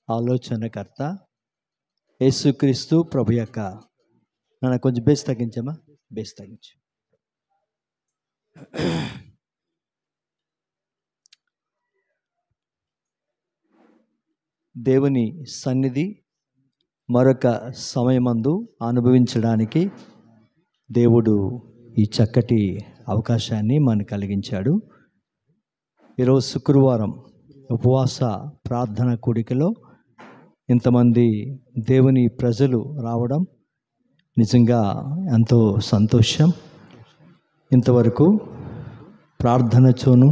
ఆలోచనకర్త యేసుక్రీస్తు ప్రభు యొక్క నన్ను కొంచెం బేస్ తగ్గించమ్మా, బేస్ తగ్గించు. దేవుని సన్నిధి మరొక సమయమందు అనుభవించడానికి దేవుడు ఈ చక్కటి అవకాశాన్ని మనకు కలిగించాడు. ఈరోజు శుక్రవారం ఉపవాస ప్రార్థన కూడికలో ఇంతమంది దేవుని ప్రజలు రావడం నిజంగా ఎంతో సంతోషం. ఇంతవరకు ప్రార్థనతోనూ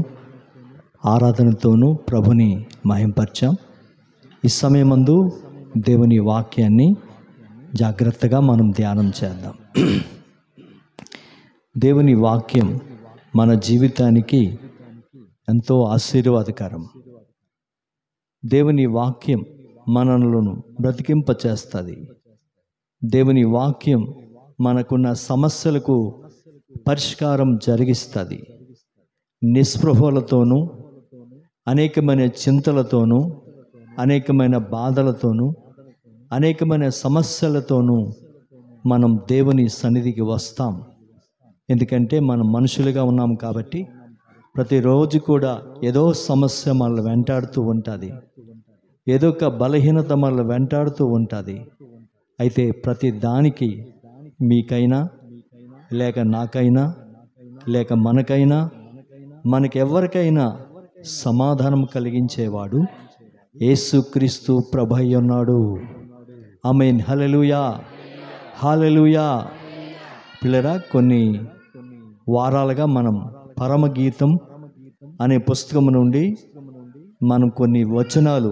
ఆరాధనతోనూ ప్రభుని మహింపరిచాం. ఈ సమయమందు దేవుని వాక్యాన్ని జాగ్రత్తగా మనం ధ్యానం చేద్దాం. దేవుని వాక్యం మన జీవితానికి ఎంతో ఆశీర్వాదకరం. దేవుని వాక్యం మనలను బ్రతికింపచేస్తుంది. దేవుని వాక్యం మనకున్న సమస్యలకు పరిష్కారం జరిగిస్తుంది. నిస్పృహలతోనూ అనేకమైన చింతలతోనూ అనేకమైన బాధలతోనూ అనేకమైన సమస్యలతోనూ మనం దేవుని సన్నిధికి వస్తాం. ఎందుకంటే మనం మనుషులుగా ఉన్నాం కాబట్టి ప్రతిరోజు కూడా ఏదో సమస్య మనల్ని వెంటాడుతూ ఉంటుంది, ఏదో ఒక బలహీనత మనల్ని వెంటాడుతూ ఉంటుంది. అయితే ప్రతి దానికి మీకైనా లేక నాకైనా లేక మనకైనా మనకెవరికైనా సమాధానం కలిగించేవాడు యేసుక్రీస్తు ప్రభు అయి ఉన్నాడు. ఆమేన్. హల్లెలూయా, హల్లెలూయా. పిల్లరా, కొన్ని వారాలుగా మనం పరమగీతం అనే పుస్తకం నుండి మనం కొన్ని వచనాలు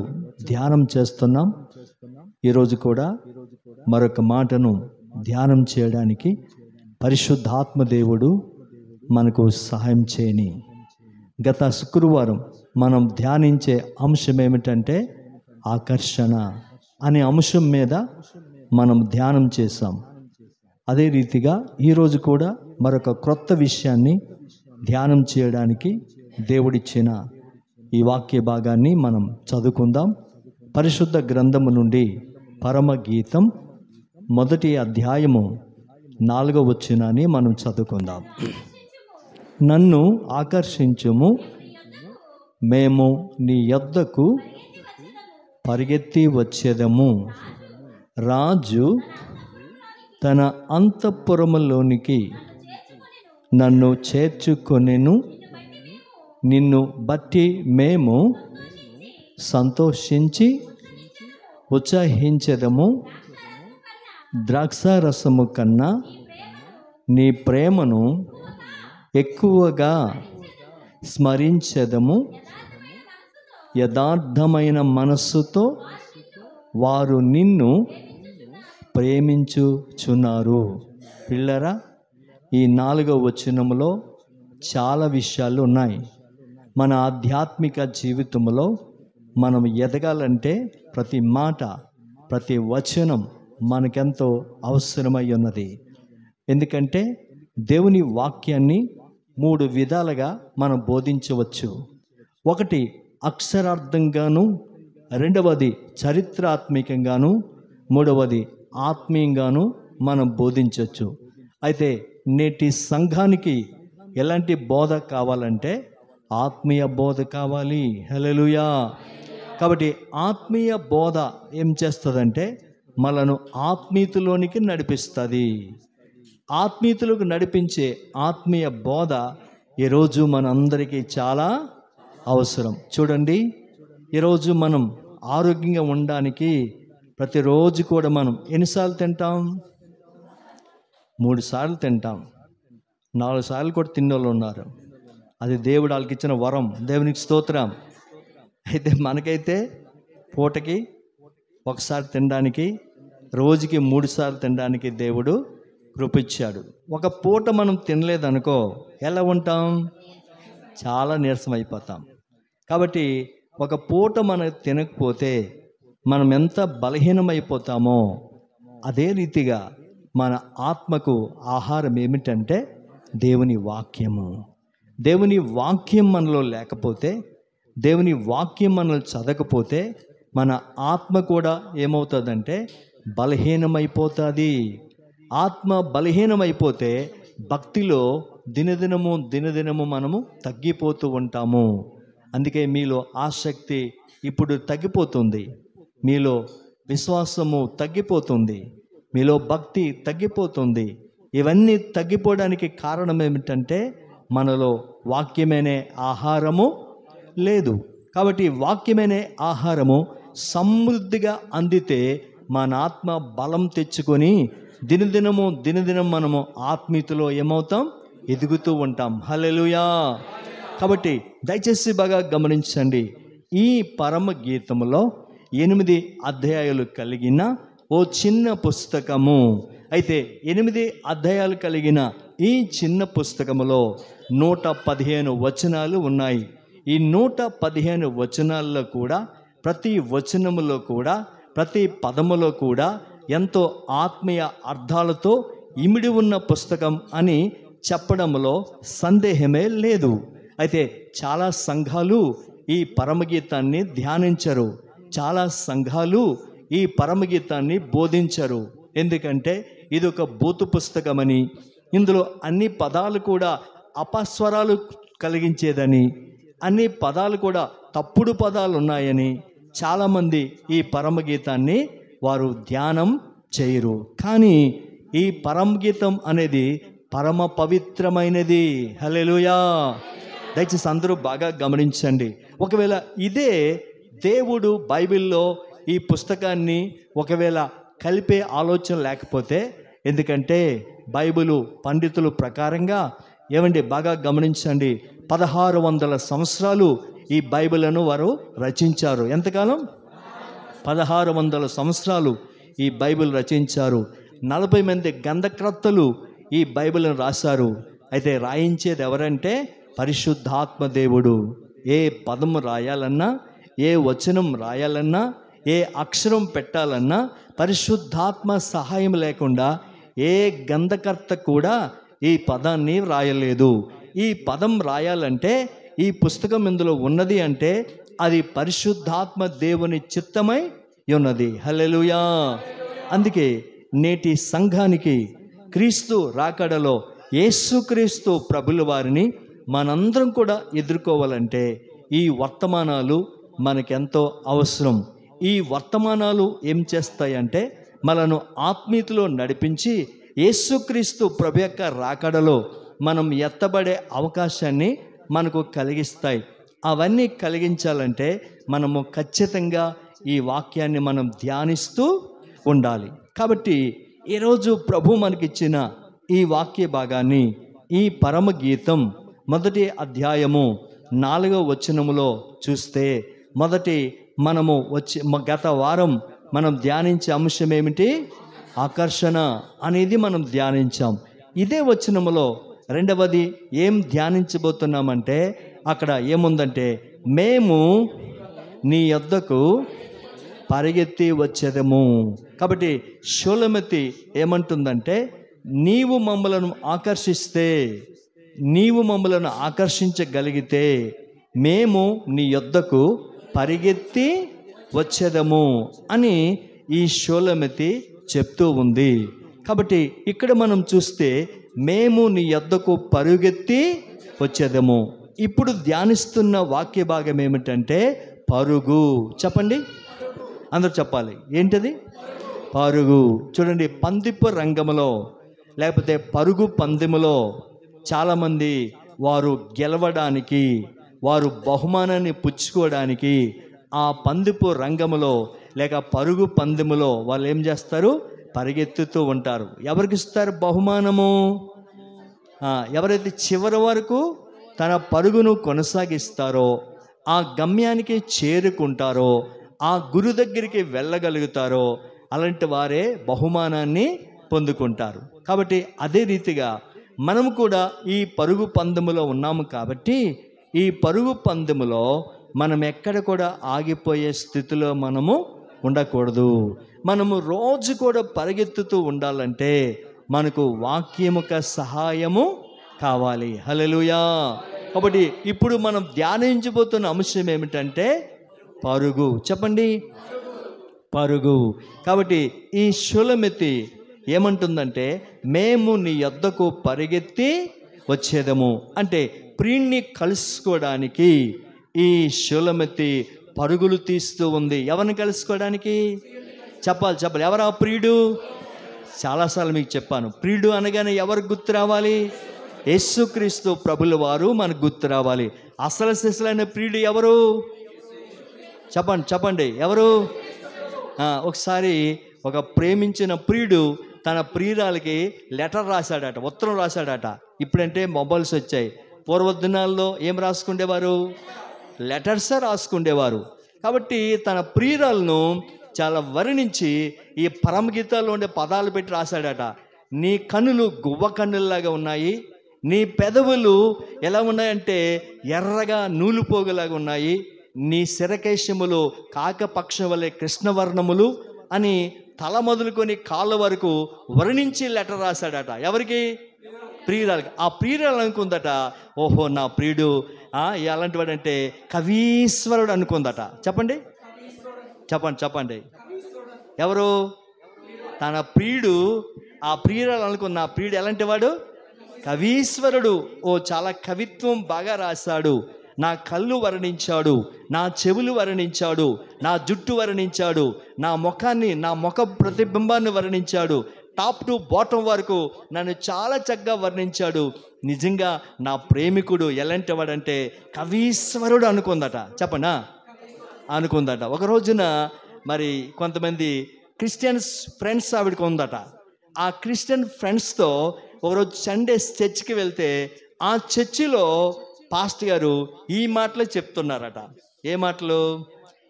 ధ్యానం చేస్తున్నాం. ఈరోజు కూడా మరొక మాటను ధ్యానం చేయడానికి పరిశుద్ధాత్మ దేవుడు మనకు సహాయం చేయని. గత శుక్రవారం మనం ధ్యానించే అంశం ఏమిటంటే ఆకర్షణ అనే అంశం మీద మనం ధ్యానం చేశాం. అదే రీతిగా ఈరోజు కూడా మరొక క్రొత్త విషయాన్ని ధ్యానం చేయడానికి దేవుడిచ్చిన ఈ వాక్య భాగాన్ని మనం చదువుకుందాం. పరిశుద్ధ గ్రంథము నుండి పరమగీతం 1వ అధ్యాయము 4వ వచనాన్ని మనం చదువుకుందాం. నన్ను ఆకర్షించుము, మేము నీ యొద్దకు పరిగెత్తి వచ్చేదము. రాజు తన అంతఃపురములోనికి నన్ను చేర్చుకొనెను, నిన్ను బట్టి మేము సంతోషించి ఉత్సాహించెదము. ద్రాక్షారసము కన్నా నీ ప్రేమను ఎక్కువగా స్మరించెదము. యథార్థమైన మనస్సుతో వారు నిన్ను ప్రేమించుచున్నారు. పిల్లరా, ఈ 4వ వచనంలో చాలా విషయాలు ఉన్నాయి. మన ఆధ్యాత్మిక జీవితంలో మనం ఎదగాలంటే ప్రతి మాట ప్రతి వచనం మనకెంతో అవసరమై ఉన్నది. ఎందుకంటే దేవుని వాక్యాన్ని 3 విధాలుగా మనం బోధించవచ్చు. ఒకటి అక్షరార్థంగాను, రెండవది చరిత్రాత్మకంగాను, మూడవది ఆత్మీయంగాను మనం బోధించవచ్చు. అయితే నేటి సంఘానికి ఎలాంటి బోధ కావాలంటే ఆత్మీయ బోధ కావాలి. హల్లెలూయా. కాబట్టి ఆత్మీయ బోధ ఏం చేస్తుందంటే మనను ఆత్మీయతలోనికి నడిపిస్తుంది. ఆత్మీయతలోకి నడిపించే ఆత్మీయ బోధ ఈరోజు మనందరికీ చాలా అవసరం. చూడండి, ఈరోజు మనం ఆరోగ్యంగా ఉండడానికి ప్రతిరోజు కూడా మనం ఎన్నిసార్లు తింటాం? 3 సార్లు తింటాం. 4 సార్లు కూడా తిన్నోళ్ళు ఉన్నారు. అది దేవుడు వాళ్ళకి ఇచ్చిన వరం. దేవునికి స్తోత్రం. అయితే మనకైతే పూటకి ఒకసారి తినడానికి, రోజుకి 3 సార్లు తినడానికి దేవుడు కృపించాడు. ఒక పూట మనం తినలేదనుకో ఎలా ఉంటాం? చాలా నీరసం అయిపోతాం. కాబట్టి ఒక పూట మనం తినకపోతే మనం ఎంత బలహీనమైపోతామో అదే రీతిగా మన ఆత్మకు ఆహారం ఏమిటంటే దేవుని వాక్యము. దేవుని వాక్యం మనలో లేకపోతే, దేవుని వాక్యం మనల్ని చదవకపోతే మన ఆత్మ కూడా ఏమవుతుందంటే బలహీనమైపోతుంది. ఆత్మ బలహీనమైపోతే భక్తిలో దినదినము మనము తగ్గిపోతూ ఉంటాము. అందుకే మీలో ఆసక్తి ఇప్పుడు తగ్గిపోతుంది, మీలో విశ్వాసము తగ్గిపోతుంది, మీలో భక్తి తగ్గిపోతుంది. ఇవన్నీ తగ్గిపోవడానికి కారణం ఏమిటంటే మనలో వాక్యమనే ఆహారము లేదు. కాబట్టి వాక్యమనే ఆహారము సమృద్ధిగా అందితే మన ఆత్మ బలం తెచ్చుకొని దినదినం మనము ఆత్మీయతలో ఏమవుతాం, ఎదుగుతూ ఉంటాం. హల్లెలూయా. కాబట్టి దయచేసి బాగా గమనించండి. ఈ పరమ గీతములో 8 అధ్యాయాలు కలిగిన ఓ చిన్న పుస్తకము. అయితే 8 అధ్యాయాలు కలిగిన ఈ చిన్న పుస్తకములో 115 వచనాలు ఉన్నాయి. ఈ 115 వచనాల్లో కూడా ప్రతి వచనములో కూడా ప్రతి పదములో కూడా ఎంతో ఆత్మీయ అర్థాలతో ఇమిడి ఉన్న పుస్తకం అని చెప్పడంలో సందేహమే లేదు. అయితే చాలా సంఘాలు ఈ పరమగీతాన్ని ధ్యానించరు, చాలా సంఘాలు ఈ పరమగీతాన్ని బోధించరు. ఎందుకంటే ఇది ఒక బూతు పుస్తకమని, ఇందులో అన్ని పదాలు కూడా అపస్వరాలు కలిగించేదని, అన్ని పదాలు కూడా తప్పుడు పదాలు ఉన్నాయని చాలామంది ఈ పరమగీతాన్ని వారు ధ్యానం చేయరు. కానీ ఈ పరమగీతం అనేది పరమ పవిత్రమైనది. హల్లెలూయా. దయచేసి అందరూ బాగా గమనించండి. ఒకవేళ ఇదే దేవుడు బైబిల్లో ఈ పుస్తకాన్ని ఒకవేళ కలిపే ఆలోచన లేకపోతే, ఎందుకంటే బైబిలు పండితుల ప్రకారంగా ఏమండి బాగా గమనించండి, 1600 సంవత్సరాలు ఈ బైబిల్ను వారు రచించారు. ఎంతకాలం? 1600 సంవత్సరాలు ఈ బైబిల్ రచించారు. 40 మంది గ్రంథకర్తలు ఈ బైబిల్ను రాశారు. అయితే రాయించేది ఎవరంటే పరిశుద్ధాత్మ దేవుడు. ఏ పదము రాయాలన్నా, ఏ వచనం రాయాలన్నా, ఏ అక్షరం పెట్టాలన్నా పరిశుద్ధాత్మ సహాయం లేకుండా ఏ గ్రంథకర్త కూడా ఈ పదాన్ని రాయలేదు. ఈ పదం రాయాలంటే, ఈ పుస్తకం ఇందులో ఉన్నది అంటే అది పరిశుద్ధాత్మ దేవుని చిత్తమై ఉన్నది. హల్లెలూయా. అందుకే నేటి సంఘానికి క్రీస్తు రాకడలో యేసుక్రీస్తు ప్రభుల వారిని మనందరం కూడా ఎదుర్కోవాలంటే ఈ వర్తమానాలు మనకెంతో అవసరం. ఈ వర్తమానాలు ఏం చేస్తాయంటే మనను ఆత్మీయతలో నడిపించి యేసుక్రీస్తు ప్రభు యొక్క రాకడలో మనం ఎత్తబడే అవకాశాన్ని మనకు కలిగిస్తాయి. అవన్నీ కలిగించాలంటే మనము ఖచ్చితంగా ఈ వాక్యాన్ని మనం ధ్యానిస్తూ ఉండాలి. కాబట్టి ఈరోజు ప్రభు మనకిచ్చిన ఈ వాక్య భాగాన్ని, ఈ పరమగీతం 1వ అధ్యాయము 4వ వచనములో చూస్తే, మనము గత వారం మనం ధ్యానించే అంశం ఏమిటి? ఆకర్షణ అనేది మనం ధ్యానించాం. ఇదే వచనములో రెండవది ఏం ధ్యానించబోతున్నామంటే, అక్కడ ఏముందంటే, మేము నీ యొద్దకు పరిగెత్తి వచ్చేదము. కాబట్టి షూలమితి ఏమంటుందంటే, నీవు మమ్మలను ఆకర్షిస్తే, నీవు మమ్మలను ఆకర్షించగలిగితే మేము నీ యొద్దకు పరిగెత్తి వచ్చేదము అని ఈ షూలమితి చెప్తూ ఉంది. కాబట్టి ఇక్కడ మనం చూస్తే మేము నీ యొద్దకు పరుగెత్తి వచ్చేదము. ఇప్పుడు ధ్యానిస్తున్న వాక్య భాగం ఏమిటంటే పరుగు. చెప్పండి, అందరూ చెప్పాలి. ఏంటది? పరుగు. చూడండి, పందిపు రంగంలో లేకపోతే పరుగు పందెములో చాలామంది వారు గెలవడానికి, వారు బహుమానాన్ని పుచ్చుకోవడానికి ఆ పందిపు రంగములో లేక పరుగు పందెములో వాళ్ళు ఏం చేస్తారు? పరిగెత్తుతూ ఉంటారు. ఎవరికి ఇస్తారు బహుమానము? ఎవరైతే చివరి వరకు తన పరుగును కొనసాగిస్తారో, ఆ గమ్యానికి చేరుకుంటారో, ఆ గురు దగ్గరికి వెళ్ళగలుగుతారో అలాంటి వారే బహుమానాన్ని పొందుకుంటారు. కాబట్టి అదే రీతిగా మనము కూడా ఈ పరుగు పందెములో ఉన్నాము. కాబట్టి ఈ పరుగు పందెములో మనం ఎక్కడ కూడా ఆగిపోయే స్థితిలో మనము ఉండకూడదు. మనము రోజు కూడా పరిగెత్తుతూ ఉండాలంటే మనకు వాక్యముక సహాయము కావాలి. హల్లెలూయా. కాబట్టి ఇప్పుడు మనం ధ్యానించబోతున్న అంశం ఏమిటంటే పరుగు. చెప్పండి, పరుగు. కాబట్టి ఈ షూలమితి ఏమంటుందంటే, మేము నీ యొద్దకు పరిగెత్తి వచ్చేదము. అంటే ప్రియుణ్ణి కలుసుకోవడానికి ఈ షూలమితి పరుగులు తీస్తూ ఉంది. ఎవరిని కలుసుకోవడానికి? చెప్పాలి. ఎవరు ఆ ప్రియుడు? చాలాసార్లు మీకు చెప్పాను, ప్రియుడు అనగానే ఎవరికి గుర్తు రావాలి? యేసుక్రీస్తు ప్రభుల వారు మనకు గుర్తు రావాలి. అసలు సిసలైన ప్రియుడు ఎవరు? చెప్పండి ఎవరు? ఒకసారి ఒక ప్రేమించిన ప్రియుడు తన ప్రియురాలకి లెటర్ రాశాడట, ఉత్తరం రాశాడట. ఇప్పుడంటే మొబైల్స్ వచ్చాయి. పూర్వదినాల్లో ఏం రాసుకుండేవారు? లెటర్సే రాసుకుండేవారు. కాబట్టి తన ప్రియురాలను చాలా వర్ణించి ఈ పరమగీతాల్లో ఉండే పదాలు పెట్టి రాశాడట. నీ కన్నులు గువ్వ కన్నుల్లాగా ఉన్నాయి, నీ పెదవులు ఎలా ఉన్నాయంటే ఎర్రగా నూలుపోగులాగా ఉన్నాయి, నీ శిరకేశములు కాకపక్షం వలె కృష్ణవర్ణములు అని తల మొదలుకొని కాళ్ళ వరకు వర్ణించి లెటర్ రాశాడట. ఎవరికి? ప్రియురాలకి. ఆ ప్రియురాలు అనుకుందట, ఓహో నా ప్రియుడు ఎలాంటి వాడంటే కవీశ్వరుడు అనుకుందట. చెప్పండి. ఎవరు? తన ప్రియుడు. ఆ ప్రియురాలు అనుకున్న ఆ ప్రియుడు ఎలాంటి వాడు? కవీశ్వరుడు. చాలా కవిత్వం బాగా రాశాడు. నా కళ్ళు వర్ణించాడు, నా చెవులు వర్ణించాడు, నా జుట్టు వర్ణించాడు, నా ముఖాన్ని, నా ముఖ ప్రతిబింబాన్ని వర్ణించాడు, టాప్ టు బాటం వరకు నన్ను చాలా చక్కగా వర్ణించాడు. నిజంగా నా ప్రేమికుడు ఎలాంటి వాడంటే కవీశ్వరుడు అనుకుందట. చెప్పనా? అనుకుందట. ఒక రోజున మరి కొంతమంది క్రిస్టియన్స్ ఫ్రెండ్స్ ఆవిడకి ఉందట. ఆ క్రిస్టియన్ ఫ్రెండ్స్తో ఒకరోజు సండేస్ చర్చికి వెళ్తే ఆ చర్చిలో పాస్టర్ గారు ఈ మాటలే చెప్తున్నారట. ఏ మాటలు?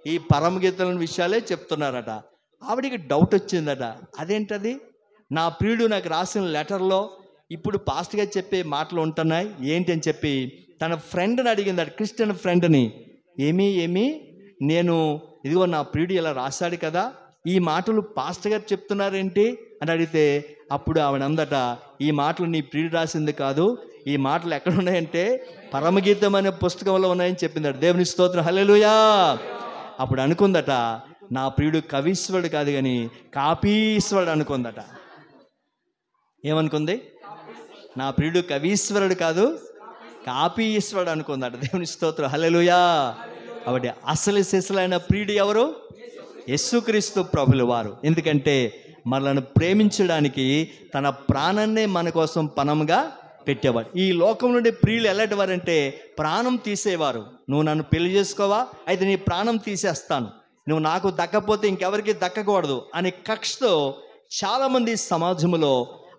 ఈ పరమగీతల విషయాలే చెప్తున్నారట. ఆవిడికి డౌట్ వచ్చిందట, అదేంటది? నా ప్రియుడు నాకు రాసిన లెటర్లో ఇప్పుడు పాస్టర్ గారు చెప్పే మాటలు ఉంటున్నాయి ఏంటి అని చెప్పి తన ఫ్రెండ్ని అడిగిందట, క్రిస్టియన్ ఫ్రెండ్ని. ఏమి నేను ఇదిగో నా ప్రియుడు ఇలా రాశాడు కదా, ఈ మాటలు పాస్టర్ గారు చెప్తున్నారేంటి అని అడిగితే అప్పుడు ఆవిడ అందట, ఈ మాటలు నీ ప్రియుడు రాసింది కాదు, ఈ మాటలు ఎక్కడ ఉన్నాయంటే పరమగీతం అనే పుస్తకంలో ఉన్నాయని చెప్పిందట. దేవుని స్తోత్రం, హల్లెలూయా. అప్పుడు అనుకుందట, నా ప్రియుడు కవీశ్వరుడు కాదు కానీ కాపీశ్వరుడు అనుకుందట. ఏమనుకుంది? నా ప్రియుడు కవీశ్వరుడు కాదు కాపీశ్వరుడు అనుకుందట. దేవుని స్తోత్రం, హల్లెలూయా. కాబట్టి అసలు సిసలైన ప్రియుడు ఎవరు? యేసుక్రీస్తు ప్రభుల వారు. ఎందుకంటే మనల్ని ప్రేమించడానికి తన ప్రాణాన్నే మన కోసం పణంగా పెట్టేవాడు. ఈ లోకం నుండి ప్రియులు ఎలాంటి వారంటే ప్రాణం తీసేవారు. నువ్వు నన్ను పెళ్లి చేసుకోవా, అయితే నీ ప్రాణం తీసేస్తాను, నువ్వు నాకు దక్కపోతే ఇంకెవరికి దక్కకూడదు అనే కక్షతో చాలామంది సమాజంలో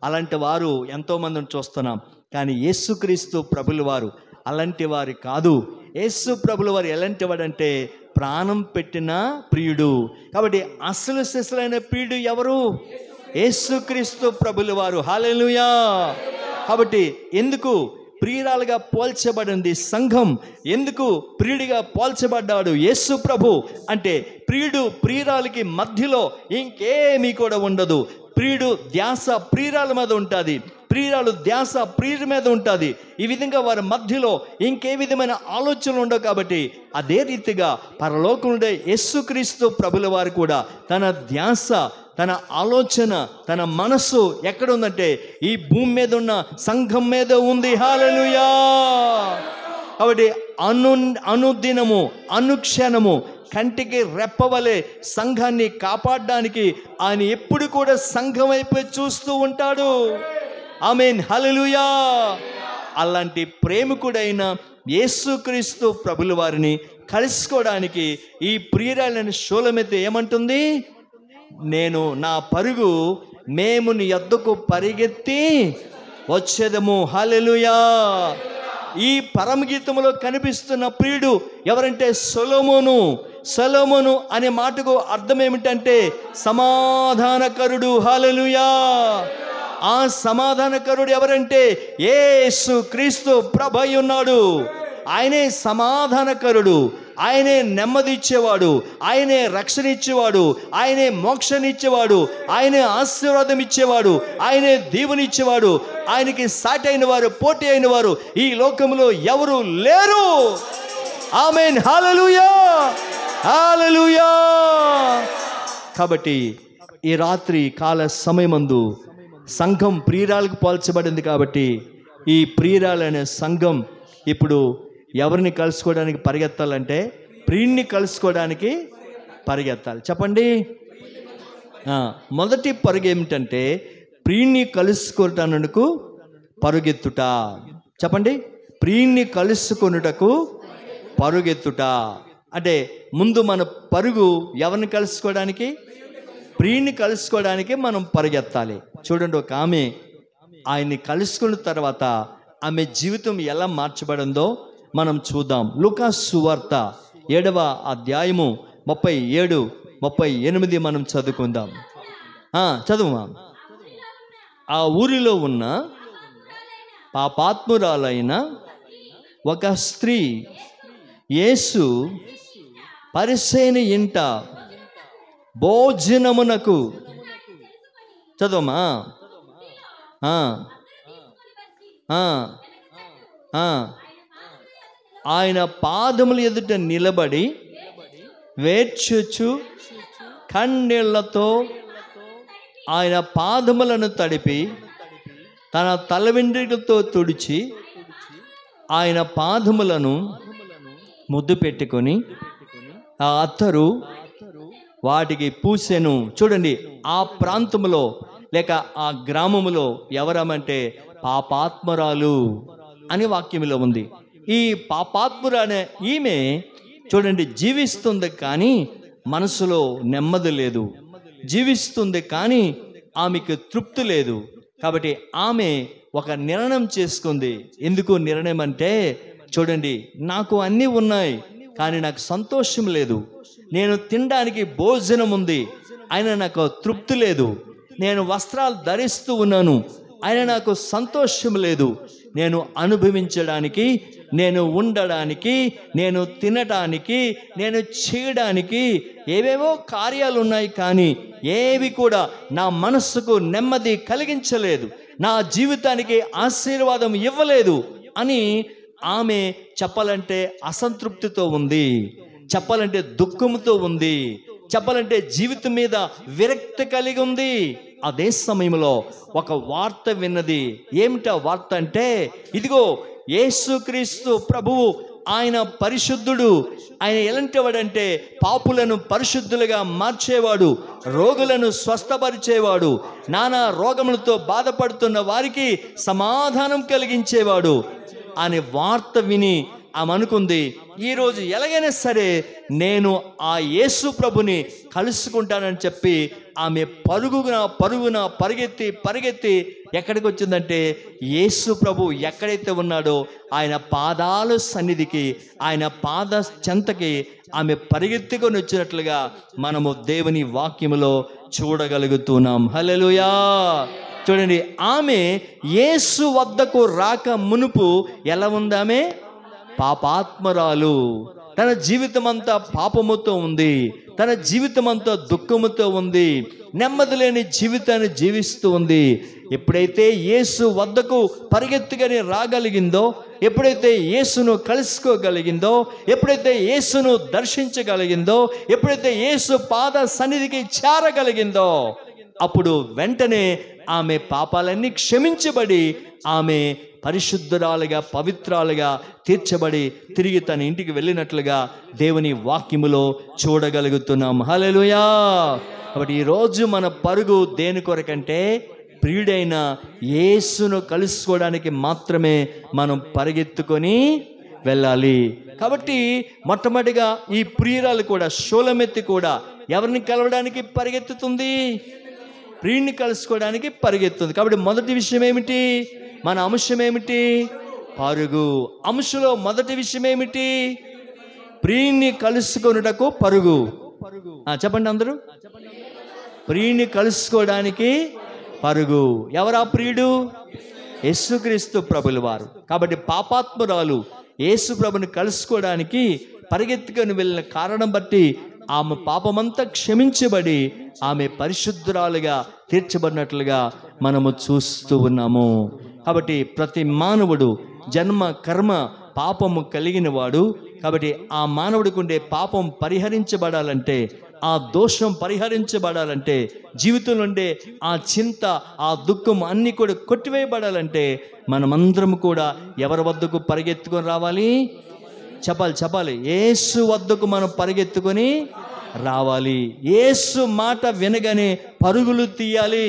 అలాంటి వారు ఎంతోమందిని చూస్తున్నాం. కానీ యేసుక్రీస్తు ప్రభుల వారు అలాంటి వారు కాదు. యేసు ప్రభుల వారు ఎలాంటి వాడంటే ప్రాణం పెట్టిన ప్రియుడు. కాబట్టి అసలు సిసలైన ప్రియుడు ఎవరు? యేసుక్రీస్తు ప్రభుల వారు. హల్లెలూయా. కాబట్టి ఎందుకు ప్రియురాలుగా పోల్చబడింది సంఘం? ఎందుకు ప్రియుడిగా పోల్చబడ్డాడు యేసు ప్రభు అంటే ప్రియుడు ప్రియురాలకి మధ్యలో ఇంకేమీ కూడా ఉండదు. ప్రియుడు ధ్యాస ప్రియురాల మీద ఉంటుంది, ప్రియురాలు ధ్యాస ప్రియుడి మీద ఉంటుంది. ఈ విధంగా వారి మధ్యలో ఇంకే విధమైన ఆలోచనలు ఉండవు. కాబట్టి అదే రీతిగా పరలోకం నుండే యేసుక్రీస్తు ప్రభుల వారు కూడా తన ధ్యాస, తన ఆలోచన, తన మనస్సు ఎక్కడ ఉందంటే ఈ భూమి మీద ఉన్న సంఘం మీద ఉంది. హల్లెలూయా. కాబట్టి అనుదినము అనుక్షణము కంటికి రెప్పవలే సంఘాన్ని కాపాడడానికి ఆయన ఎప్పుడు కూడా సంఘం వైపు చూస్తూ ఉంటాడు. ఆమేన్, హల్లెలూయా. అలాంటి ప్రేమికుడైన యేసుక్రీస్తు ప్రభుల వారిని కలుసుకోవడానికి ఈ ప్రియురాలైన షూలమితి ఏమంటుంది? నేను నా పరుగు మేము నీ యొద్దకు పరిగెత్తి వచ్చేదము. హల్లెలూయా. ఈ పరమగీతములో కనిపిస్తున్న ప్రియుడు ఎవరంటే సొలొమోను. సొలొమోను అనే మాటకు అర్థం ఏమిటంటే సమాధానకరుడు. హల్లెలూయా. ఆ సమాధానకరుడు ఎవరంటే యేసు క్రీస్తు ప్రభువై ఉన్నాడు. ఆయనే సమాధానకరుడు, ఆయనే నెమ్మది ఇచ్చేవాడు, ఆయనే రక్షణ ఇచ్చేవాడు, ఆయనే మోక్షాన్ని ఇచ్చేవాడు, ఆయనే ఆశీర్వాదం ఇచ్చేవాడు, ఆయనే దీవెన ఇచ్చేవాడు. ఆయనకి సాటి అయిన వారు, పోటీ అయిన వారు ఈ లోకంలో ఎవరు లేరు. ఆమేన్, హల్లెలూయా. హల్లెలూయా. కాబట్టి ఈ రాత్రి కాల సమయమందు సంఘం ప్రియురాలకు పోల్చబడింది. కాబట్టి ఈ ప్రియురాలనే సంఘం ఇప్పుడు ఎవరిని కలుసుకోవడానికి పరిగెత్తాలంటే ప్రియుణ్ణి కలుసుకోవడానికి పరిగెత్తాలి. చెప్పండి. మొదటి పరుగు ఏమిటంటే ప్రియుణ్ణి కలుసుకోవటానికి పరుగెత్తుట. చెప్పండి. ప్రియుణ్ణి కలుసుకొనుటకు పరుగెత్తుట అంటే ముందు మన పరుగు ఎవరిని కలుసుకోవడానికి? ప్రియుణ్ణి కలుసుకోవడానికి మనం పరిగెత్తాలి. చూడండి, ఒక ఆమె ఆయన్ని కలుసుకున్న తర్వాత ఆమె జీవితం ఎలా మార్చబడిందో మనం చూద్దాం. లూకా సువార్త 7వ అధ్యాయము 37, 38 మనం చదువుకుందాం. చదువుమా. ఆ ఊరిలో ఉన్న పాపాత్మురాలైన ఒక స్త్రీ యేసు పరిసయ్యుని ఇంట భోజనమునకు, చదువుమా, ఆయన పాదముల ఎదుట నిలబడి వేడ్చుచు కన్నీళ్లతో ఆయన పాదములను తడిపి తన తల వెంట్రుకలతో తుడిచి ఆయన పాదములను ముద్దు పెట్టుకొని ఆ అత్తరు వాటికి పూసెను. చూడండి, ఆ ప్రాంతంలో లేక ఆ గ్రామములో ఎవరమంటే పాపాత్మురాలు అని వాక్యంలో ఉంది. ఈ పాపాత్ముర అనే ఈమె చూడండి జీవిస్తుంది, కానీ మనసులో నెమ్మది లేదు. జీవిస్తుంది కానీ ఆమెకు తృప్తి లేదు. కాబట్టి ఆమె ఒక నిర్ణయం చేసుకుంది. ఎందుకు నిర్ణయం అంటే, చూడండి, నాకు అన్నీ ఉన్నాయి కానీ నాకు సంతోషం లేదు. నేను తినడానికి భోజనం ఉంది అయినా నాకు తృప్తి లేదు. నేను వస్త్రాలు ధరిస్తూ ఉన్నాను అయినా నాకు సంతోషం లేదు. నేను అనుభవించడానికి, నేను ఉండడానికి, నేను తినడానికి, నేను చేయడానికి ఏవేవో కార్యాలు ఉన్నాయి, కానీ ఏవి కూడా నా మనస్సుకు నెమ్మది కలిగించలేదు, నా జీవితానికి ఆశీర్వాదం ఇవ్వలేదు అని ఆమె చెప్పాలంటే అసంతృప్తితో ఉంది, చెప్పాలంటే దుఃఖంతో ఉంది, చెప్పాలంటే జీవితం మీద విరక్తి కలిగి ఉంది. అదే సమయంలో ఒక వార్త విన్నది. ఏమిటా వార్త అంటే, ఇదిగో యేసుక్రీస్తు ప్రభువు, ఆయన పరిశుద్ధుడు. ఆయన ఎలాంటి వాడంటే పాపులను పరిశుద్ధులుగా మార్చేవాడు, రోగులను స్వస్థపరిచేవాడు, నానా రోగములతో బాధపడుతున్న వారికి సమాధానం కలిగించేవాడు అనే వార్త విని ఆమె అనుకుంది, ఈరోజు ఎలాగైనా సరే నేను ఆ యేసు ప్రభుని కలుసుకుంటానని చెప్పి ఆమె పరుగున పరిగెత్తి ఎక్కడికి వచ్చిందంటే యేసు ప్రభు ఎక్కడైతే ఉన్నాడో ఆయన పాదాల సన్నిధికి, ఆయన పాద చెంతకి ఆమె పరిగెత్తుకొని వచ్చినట్లుగా మనము దేవుని వాక్యములో చూడగలుగుతున్నాం. హల్లెలూయా. చూడండి, ఆమె యేసు వద్దకు రాక మునుపు ఎలా ఉందామె? పాపాత్మరాలు. తన జీవితం అంతా పాపముతో ఉంది, తన జీవితం అంతా దుఃఖముతో ఉంది, నెమ్మది లేని జీవితాన్ని జీవిస్తూ ఉంది. ఎప్పుడైతే యేసు వద్దకు పరిగెత్తుగానే రాగలిగిందో, ఎప్పుడైతే యేసును కలుసుకోగలిగిందో, ఎప్పుడైతే యేసును దర్శించగలిగిందో, ఎప్పుడైతే యేసు పాద సన్నిధికి చేరగలిగిందో, అప్పుడు వెంటనే ఆమె పాపాలన్నీ క్షమించబడి ఆమె పరిశుద్ధురాలుగా, పవిత్రాలుగా తీర్చబడి తిరిగి తన ఇంటికి వెళ్ళినట్లుగా దేవుని వాక్యములో చూడగలుగుతున్నాం. హల్లెలూయా. కాబట్టి ఈరోజు మన పరుగు దేని కొరకంటే ప్రియుడైన యేసును కలుసుకోవడానికి మాత్రమే మనం పరిగెత్తుకొని వెళ్ళాలి. కాబట్టి మొట్టమొదటిగా ఈ ప్రియురాలు కూడా, షూలమెత్తి కూడా ఎవరిని కలవడానికి పరిగెత్తుతుంది? ప్రియుడిని కలుసుకోవడానికి పరిగెత్తుంది. కాబట్టి మొదటి విషయం ఏమిటి? మన అంశం ఏమిటి? పరుగు. అంశంలో మొదటి విషయం ఏమిటి? ప్రియుడిని కలుసుకొనుటకు పరుగు. చెప్పండి అందరూ. ప్రియుడిని కలుసుకోవడానికి పరుగు. ఎవరా ప్రియుడు? యేసుక్రీస్తు ప్రభుల వారు. కాబట్టి పాపాత్మురాలు యేసు ప్రభుని కలుసుకోవడానికి పరిగెత్తుకొని వెళ్ళిన కారణం బట్టి ఆమె పాపమంతా క్షమించబడి ఆమె పరిశుద్ధురాలుగా తీర్చబడినట్లుగా మనము చూస్తూ ఉన్నాము. కాబట్టి ప్రతి మానవుడు జన్మ కర్మ పాపము కలిగిన వాడు, కాబట్టి ఆ మానవుడికి ఉండే పాపం పరిహరించబడాలంటే, ఆ దోషం పరిహరించబడాలంటే, జీవితంలో ఉండే ఆ చింత, ఆ దుఃఖం అన్నీ కూడా కొట్టివేయబడాలంటే మనమందరం కూడా ఎవరి వద్దకు పరిగెత్తుకొని రావాలి? చెప్పాలి. యేసు వద్దకు మనం పరిగెత్తుకొని రావాలి. యేసు మాట వినగానే పరుగులు తీయాలి.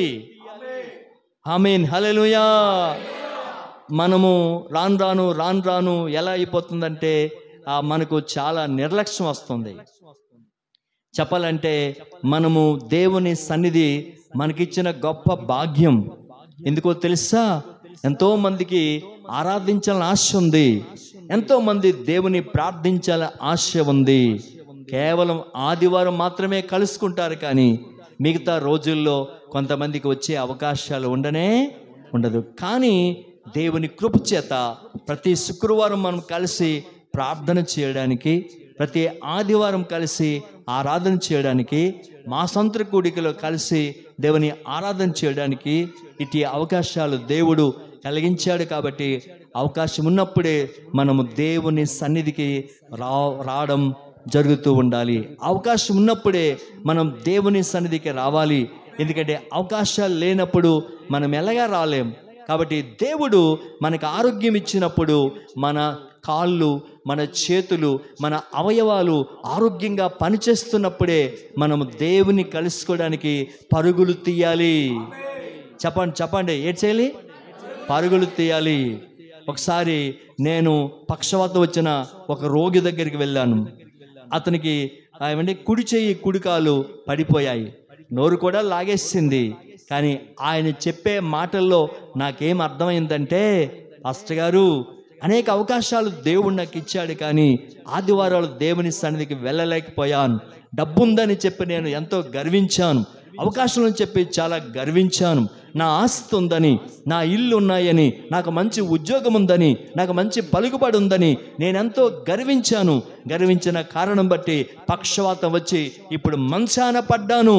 ఆమేన్, హల్లెలూయా. మనము రాను రాను ఎలా అయిపోతుందంటే మనకు చాలా నిర్లక్ష్యం వస్తుంది. చెప్పాలంటే మనము దేవుని సన్నిధి మనకిచ్చిన గొప్ప భాగ్యం. ఎందుకో తెలుసా? ఎంతోమందికి ఆరాధించాలని ఆశ ఉంది, ఎంతోమంది దేవుని ప్రార్థించాలని ఆశ ఉంది. కేవలం ఆదివారం మాత్రమే కలుసుకుంటారు, కానీ మిగతా రోజుల్లో కొంతమందికి వచ్చే అవకాశాలు ఉండదు. కానీ దేవుని కృప చేత ప్రతి శుక్రవారం మనం కలిసి ప్రార్థన చేయడానికి, ప్రతి ఆదివారం కలిసి ఆరాధన చేయడానికి, మాసాంతర కూడికలో కలిసి దేవుని ఆరాధన చేయడానికి ఇటు అవకాశాలు దేవుడు కలిగించాడు. కాబట్టి అవకాశం ఉన్నప్పుడే మనము దేవుని సన్నిధికి రావడం జరుగుతూ ఉండాలి. అవకాశం ఉన్నప్పుడే మనం దేవుని సన్నిధికి రావాలి. ఎందుకంటే అవకాశాలు లేనప్పుడు మనం ఎలాగా రాలేం. కాబట్టి దేవుడు మనకు ఆరోగ్యం ఇచ్చినప్పుడు మన కాళ్ళు, మన చేతులు, మన అవయవాలు ఆరోగ్యంగా పనిచేస్తున్నప్పుడే మనము దేవుని కలుసుకోవడానికి పరుగులు తీయాలి. చెప్పండి ఏం చేయాలి? పరుగులు తీయాలి. ఒకసారి నేను పక్షవాతం వచ్చిన ఒక రోగి దగ్గరికి వెళ్ళాను. అతనికి కుడి చెయ్యి, కుడికాలు పడిపోయాయి, నోరు కూడా లాగేసింది. కానీ ఆయన చెప్పే మాటల్లో నాకేం అర్థమైందంటే, పాస్టర్ గారు, అనేక అవకాశాలు దేవుడు నాకు ఇచ్చాడు, కానీ ఆదివారాలు దేవుని సన్నిధికి వెళ్ళలేకపోయాను. డబ్బుందని చెప్పి నేను ఎంతో గర్వించాను, అవకాశం అని చెప్పి చాలా గర్వించాను. నా ఆస్తి ఉందని, నా ఇల్లు ఉన్నాయని, నాకు మంచి ఉద్యోగం ఉందని, నాకు మంచి పలుకుబడి ఉందని నేనెంతో గర్వించాను. గర్వించిన కారణం బట్టి పక్షవాతం వచ్చి ఇప్పుడు మంచాన పడ్డాను.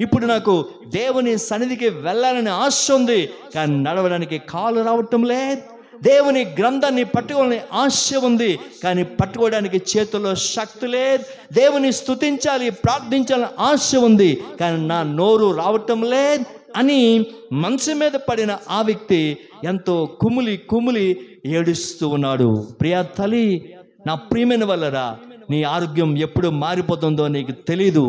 ఇప్పుడు నాకు దేవుని సన్నిధికి వెళ్ళాలని ఆశ ఉంది, కానీ నడవడానికి కాలు రావటం లేదు. దేవుని గ్రంథాన్ని పట్టుకోవాలని ఆశ ఉంది, కానీ పట్టుకోవడానికి చేతుల్లో శక్తి లేదు. దేవుని స్తుతించాలి, ప్రార్థించాలని ఆశ ఉంది, కానీ నా నోరు రావటం లేదు అని మనసు మీద పడిన ఆ వ్యక్తి ఎంతో కుమిలి ఏడుస్తూ ఉన్నాడు. ప్రియా తల్లి, నా ప్రియమైన వల్లరా, నీ ఆరోగ్యం ఎప్పుడు మారిపోతుందో నీకు తెలీదు.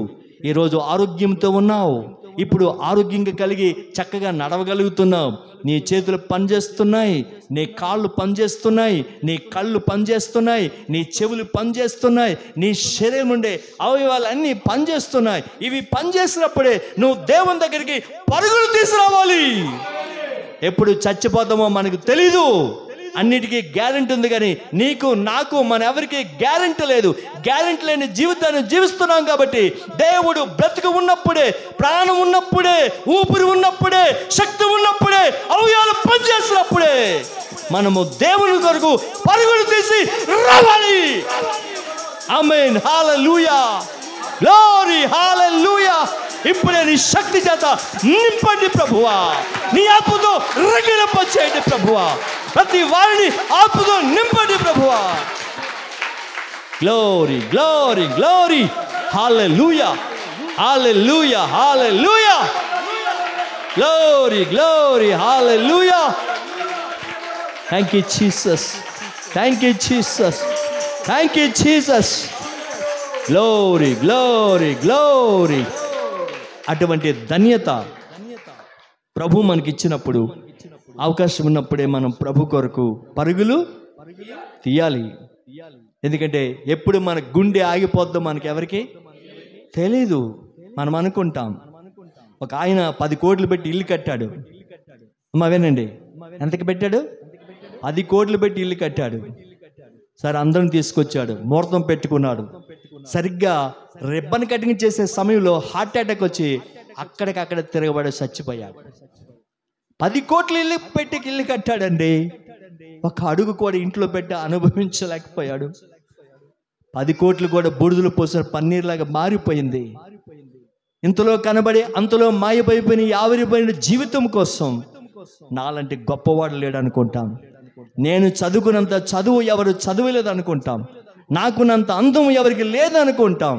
ఈరోజు ఆరోగ్యంతో ఉన్నావు, ఇప్పుడు ఆరోగ్యంగా కలిగి చక్కగా నడవగలుగుతున్నావు. నీ చేతులు పనిచేస్తున్నాయి, నీ కాళ్ళు పనిచేస్తున్నాయి, నీ కళ్ళు పనిచేస్తున్నాయి, నీ చెవులు పనిచేస్తున్నాయి, నీ శరీరం ఉండే అవయవాలు అన్నీ పనిచేస్తున్నాయి. ఇవి పనిచేసినప్పుడే నువ్వు దేవుని దగ్గరికి పరుగులు తీసుకురావాలి. ఎప్పుడు చచ్చిపోతామో మనకు తెలీదు. అన్నిటికీ గ్యారెంటీ ఉంది, కానీ నీకు నాకు మన ఎవరికి గ్యారెంటీ లేదు. గ్యారెంటీ లేని జీవితాన్ని జీవిస్తున్నాం. కాబట్టి దేవుడు బ్రతుకు ఉన్నప్పుడే, ప్రాణం ఉన్నప్పుడే, ఊపిరి ఉన్నప్పుడే, శక్తి ఉన్నప్పుడే, అవయవాలు పనిచేసినప్పుడే మనము దేవుని కొరకు పరుగులు తీసి రావాలి. ఆమేన్, హల్లెలూయా, గ్లోరీ, హల్లెలూయా. ఇప్పుడే నీ శక్తి చేత నింపండి ప్రభువా, నీ ఆత్మతో రగిలింపచేయండి ప్రభువా, ప్రతి వారిని ఆత్మతో నింపండి ప్రభువా. Glory, glory, glory, hallelujah, hallelujah, hallelujah, glory, glory, hallelujah. Thank you Jesus, thank you Jesus, thank you Jesus. Glory, glory, glory. అటువంటి ధన్యత ప్రభు మనకిచ్చినప్పుడు, అవకాశం ఉన్నప్పుడే మనం ప్రభు కొరకు పరుగులు తీయాలి. ఎందుకంటే ఎప్పుడు మన గుండె ఆగిపోద్దో మనకెవరికి తెలీదు. మనం అనుకుంటాం. ఒక ఆయన 10 కోట్లు పెట్టి ఇల్లు కట్టాడు. అమ్మ వినండి, ఎంతకి పెట్టాడు? 10 కోట్లు పెట్టి ఇల్లు కట్టాడు. సరే, అందరం తీసుకొచ్చాడు, ముహూర్తం పెట్టుకున్నాడు. సరిగ్గా రిబ్బన్ కటింగ్ చేసే సమయంలో హార్ట్ అటాక్ వచ్చి అక్కడికక్కడ తిరగబడి చచ్చిపోయాడు. 10 కోట్లు ఇల్లు కట్టాడండి, ఒక అడుగు కూడా ఇంట్లో పెట్టి అనుభవించలేకపోయాడు. 10 కోట్లు కూడా బూడిదలు పోసిన పన్నీర్లాగా మారిపోయింది. ఇంతలో కనబడి అంతలో మాయమైపోయిన ఆవిరిపోయిన జీవితం కోసం నాలాంటి గొప్పవాడు లేడు అనుకుంటాం. నేను చదువుకున్నంత చదువు ఎవరు చదువులేదు అనుకుంటాం. నాకున్నంత అందం ఎవరికి లేదనుకుంటాం.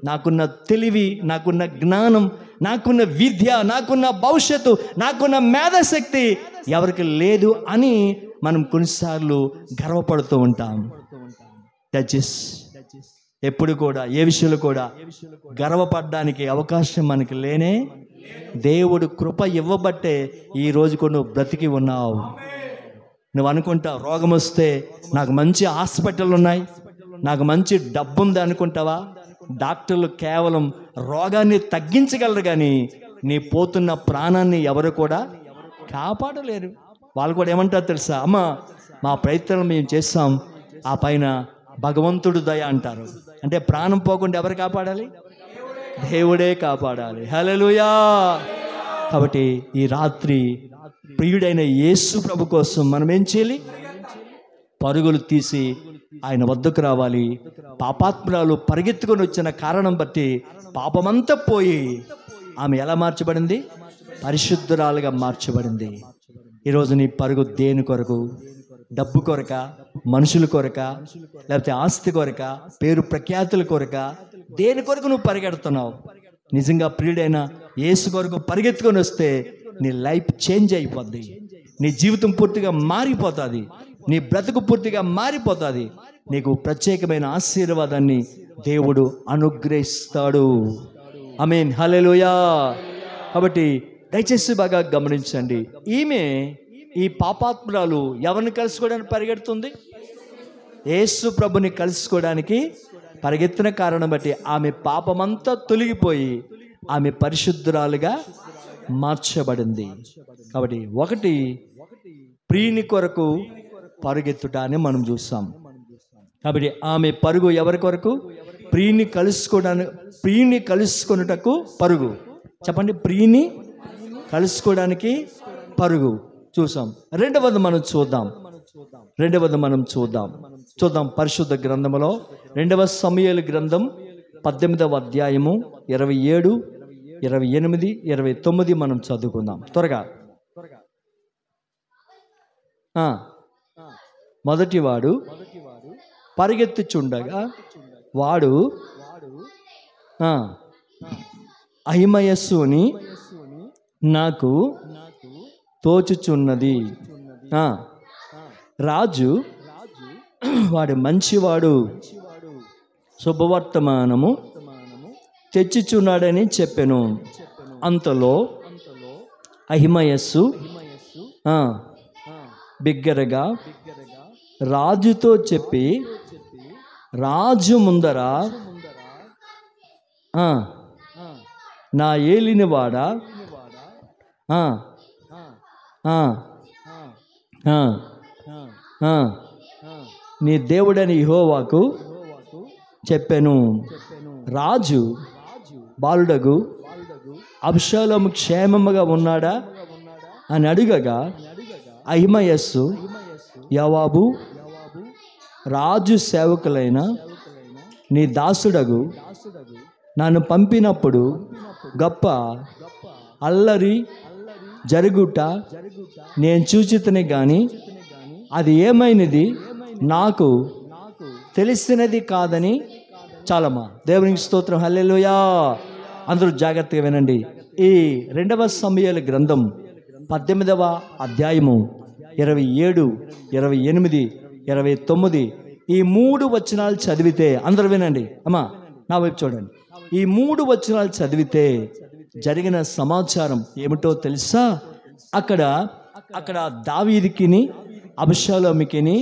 నాకున్న తెలివి, నాకున్న జ్ఞానం, నాకున్న విద్య, నాకున్న భవిష్యత్తు, నాకున్న మేధాశక్తి ఎవరికి లేదు అని మనం కొన్నిసార్లు గర్వపడుతూ ఉంటాం. దయచేసి ఎప్పుడు కూడా ఏ విషయంలో కూడా గర్వపడడానికి అవకాశం మనకి లేనే. దేవుడు కృప ఇవ్వబట్టే ఈ రోజుకు నువ్వు బ్రతికి ఉన్నావు. నువ్వు అనుకుంటావు రోగం వస్తే నాకు మంచి హాస్పిటల్ ఉన్నాయి, నాకు మంచి డబ్బు ఉంది అనుకుంటావా? డాక్టర్లు కేవలం రోగాన్ని తగ్గించగలరు, కానీ నీ పోతున్న ప్రాణాన్ని ఎవరు కూడా కాపాడలేరు. వాళ్ళు కూడా ఏమంటారు తెలుసా? అమ్మ, మా ప్రయత్నం మేము చేస్తాం, ఆ పైన భగవంతుడు దయ అంటారు. అంటే ప్రాణం పోకుండా ఎవరు కాపాడాలి? దేవుడే కాపాడాలి. హల్లెలూయా. కాబట్టి ఈ రాత్రి ప్రియుడైన యేసు ప్రభు కోసం మనం ఏం చేయాలి? పరుగులు తీసి ఆయన వద్దకు రావాలి. పాపాత్మురాలు పరిగెత్తుకొని వచ్చిన కారణం బట్టి పాపమంతా పోయి ఆమె ఎలా మార్చబడింది? పరిశుద్ధురాలుగా మార్చబడింది. ఈరోజు నీ పరుగు దేని కొరకు? డబ్బు కొరక, మనుషుల కొరక, లేకపోతే ఆస్తి కొరక, పేరు ప్రఖ్యాతుల కొరక? దేని కొరకు నువ్వు పరిగెడుతున్నావు? నిజంగా ప్రియుడైన యేసు కొరకు పరిగెత్తుకొని వస్తే నీ లైఫ్ చేంజ్ అయిపోద్ది. నీ జీవితం పూర్తిగా మారిపోతుంది. నీ బ్రతుకు పూర్తిగా మారిపోతుంది. నీకు ప్రత్యేకమైన ఆశీర్వాదాన్ని దేవుడు అనుగ్రహిస్తాడు. ఆమేన్. హల్లెలూయా. కాబట్టి దయచేసి బాగా గమనించండి. ఈమె, ఈ పాపాత్మురాలు ఎవరిని కలుసుకోవడానికి పరిగెడుతుంది? యేసు ప్రభుని కలుసుకోవడానికి పరిగెత్తిన కారణం బట్టి ఆమె పాపమంతా తొలగిపోయి ఆమె పరిశుద్ధురాలుగా మార్చబడింది. కాబట్టి ఒకటి, ప్రియుని కొరకు పరుగెత్తుట అని మనం చూస్తాం. కాబట్టి ఆమె పరుగు ఎవరి కొరకు? ప్రియుని కలుసుకొనుటకు పరుగు. చెప్పండి, ప్రియుని కలుసుకోవడానికి పరుగు చూసాం. రెండవది మనం చూద్దాం పరిశుద్ధ గ్రంథములో 2వ సమూయేలు గ్రంథం 18వ అధ్యాయము 27, 28, 29 మనం చదువుకుందాం త్వరగా. మొదటివాడు పరిగెత్తుచుండగా వాడు అహిమయస్సుని నాకు తోచుచున్నది. రాజు వాడు మంచివాడు, శుభవర్తమానము తెచ్చిచున్నాడని చెప్పెను. అంతలో అహిమయస్సు బిగ్గరగా రాజుతో చెప్పి, రాజు ముందర నా ఏలినవాడా, నీ దేవుడని యెహోవాకు చెప్పెను. రాజు బాలుడగు అబ్షాలోము క్షేమముగా ఉన్నాడా అని అడుగగా అహిమయస్సు, యోవాబు రాజు సేవకులైన నీ దాసుడగు నన్ను పంపినప్పుడు గొప్ప అల్లరి జరుగుట నేను చూచితనే గాని అది ఏమైనది నాకు తెలిసినది కాదని. చాలమ్మా, దేవునికి స్తోత్రం. హల్లెలూయా. అందరూ జాగ్రత్తగా వినండి. ఈ 2వ సమూయేలు గ్రంథం 18వ అధ్యాయము 27, 28, 29 ఈ 3 వచనాలు చదివితే, అందరూ వినండి అమ్మా, నా వైపు చూడండి. ఈ 3 వచనాలు చదివితే జరిగిన సమాచారం ఏమిటో తెలుసా? అక్కడ దావీదుకిని అబ్షాలోముకిని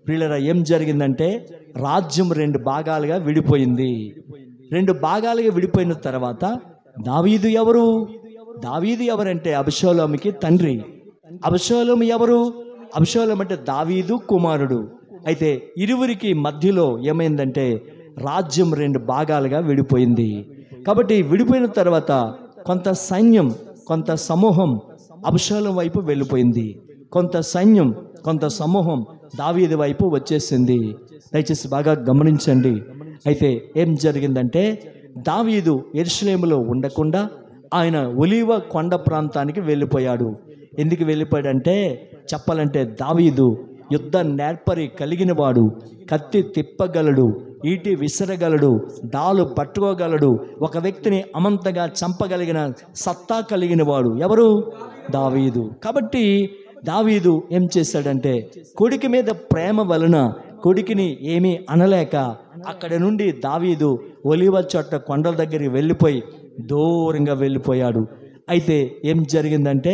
ప్రియులారా ఏం జరిగిందంటే, రాజ్యం 2 భాగాలుగా విడిపోయింది. 2 భాగాలుగా విడిపోయిన తర్వాత దావీదు ఎవరంటే అబ్షాలోముకి తండ్రి. అబ్షాలోము ఎవరు? అబ్షాలోము అంటే దావీదు కుమారుడు. అయితే ఇరువురికి మధ్యలో ఏమైందంటే రాజ్యం 2 భాగాలుగా విడిపోయింది. కాబట్టి విడిపోయిన తర్వాత కొంత సైన్యం, కొంత సమూహం అబ్షాలోము వైపు వెళ్ళిపోయింది. కొంత సైన్యం, కొంత సమూహం దావీదు వైపు వచ్చేసింది. దయచేసి బాగా గమనించండి. అయితే ఏం జరిగిందంటే, దావీదు యెరూషలేములో ఉండకుండా ఆయన ఒలీవ కొండ ప్రాంతానికి వెళ్ళిపోయాడు. ఎందుకు వెళ్ళిపోయాడంటే, చెప్పాలంటే దావీదు యుద్ధ నేర్పరి కలిగిన వాడు, కత్తి తిప్పగలడు, ఈటి విసరగలడు, డాలు పట్టుకోగలడు, ఒక వ్యక్తిని అమంతగా చంపగలిగిన సత్తా కలిగిన వాడు ఎవరు? దావీదు. కాబట్టి దావీదు ఏం చేశాడంటే కొడుకు మీద ప్రేమ వలన కొడుకుని ఏమీ అనలేక అక్కడ నుండి దావీదు ఒలీవ చెట్టు కొండల దగ్గరికి వెళ్ళిపోయి దూరంగా వెళ్ళిపోయాడు. అయితే ఏం జరిగిందంటే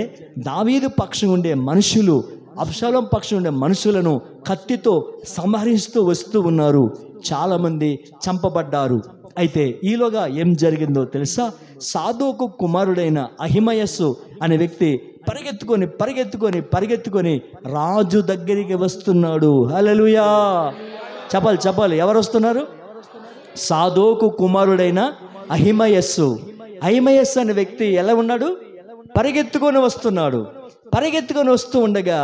దావీదు పక్షం ఉండే మనుషులు అబ్షాలోం పక్షం ఉండే మనుషులను కత్తితో సంహరిస్తూ వస్తూ ఉన్నారు. చాలామంది చంపబడ్డారు. అయితే ఈలోగా ఏం జరిగిందో తెలుసా? సాదోకు కుమారుడైన అహిమయస్సు అనే వ్యక్తి పరిగెత్తుకొని రాజు దగ్గరికి వస్తున్నాడు. హల్లెలూయా! చెప్పాలి ఎవరు వస్తున్నారు? సాదోకు కుమారుడైన అహిమయస్సు అనే వ్యక్తి ఎలా ఉన్నాడు? పరిగెత్తుకొని వస్తూ ఉండగా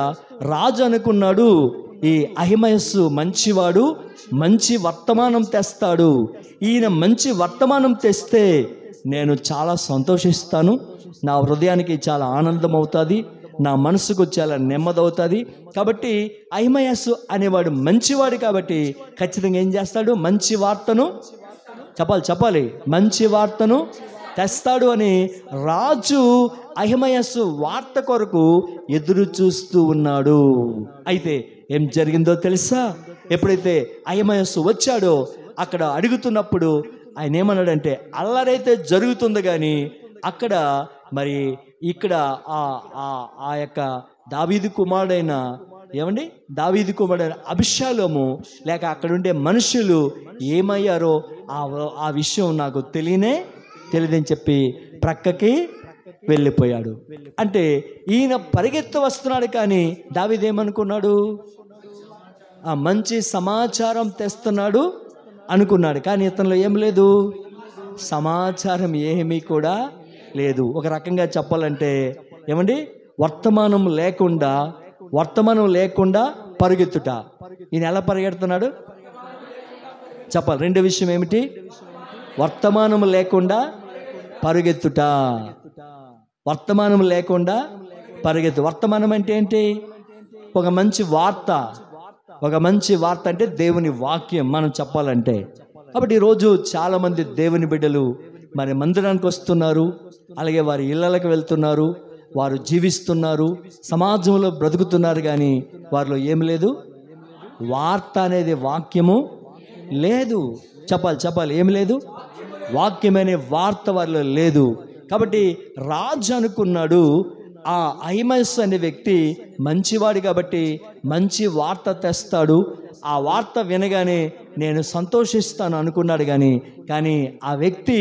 రాజు అనుకున్నాడు, ఈ అహిమయస్సు మంచివాడు, మంచి వర్తమానం తెస్తాడు. ఈయన మంచి వర్తమానం తెస్తే నేను చాలా సంతోషిస్తాను, నా హృదయానికి చాలా ఆనందం అవుతుంది, నా మనసుకు చాలా నెమ్మది అవుతుంది. కాబట్టి అహిమయస్సు అనేవాడు మంచివాడు కాబట్టి ఖచ్చితంగా ఏం చేస్తాడు? మంచి వార్తను మంచి వార్తను తెస్తాడు అని రాజు అహిమయస్సు వార్త కొరకు ఎదురు చూస్తూ ఉన్నాడు. అయితే ఏం జరిగిందో తెలుసా? ఎప్పుడైతే అహిమయస్సు వచ్చాడో అక్కడ అడుగుతున్నప్పుడు ఆయన ఏమన్నాడంటే, అల్లరైతే జరుగుతుంది కానీ అక్కడ మరి ఇక్కడ ఆ యొక్క దావీదు కుమారుడైన అబిషాలోము లేక అక్కడ ఉండే మనుషులు ఏమయ్యారో ఆ విషయం నాకు తెలియదని చెప్పి ప్రక్కకి వెళ్ళిపోయాడు. అంటే ఈయన పరిగెత్తు వస్తున్నాడు కానీ దావీదు ఏమనుకున్నాడు? ఆ మంచి సమాచారం తెస్తున్నాడు అనుకున్నాడు. కానీ ఇతనిలో ఏం లేదు, సమాచారం ఏమీ కూడా లేదు. ఒక రకంగా చెప్పాలంటే వర్తమానం లేకుండా పరిగెత్తుట. ఈయన ఎలా పరిగెడుతున్నాడు చెప్పాలి. రెండో విషయం ఏమిటి? వర్తమానం లేకుండా పరిగెత్తుట. వర్తమానం లేకుండా వర్తమానం అంటే ఏంటి? ఒక మంచి వార్త అంటే దేవుని వాక్యం మనం చెప్పాలంటే. కాబట్టి ఈరోజు చాలామంది దేవుని బిడ్డలు మరి మందిరానికి వస్తున్నారు, అలాగే వారి ఇళ్ళకి వెళ్తున్నారు, వారు జీవిస్తున్నారు, సమాజంలో బ్రతుకుతున్నారు. కానీ వారిలో ఏమి లేదు, వార్త అనేది వాక్యము లేదు. చెప్పాలి ఏమి లేదు, వాక్యం అనే వార్త వారిలో లేదు. కాబట్టి రాజు అనుకున్నాడు, ఆ అహిమయస్సు అనే వ్యక్తి మంచివాడు కాబట్టి మంచి వార్త తెస్తాడు, ఆ వార్త వినగానే నేను సంతోషిస్తాను అనుకున్నాడు. కానీ ఆ వ్యక్తి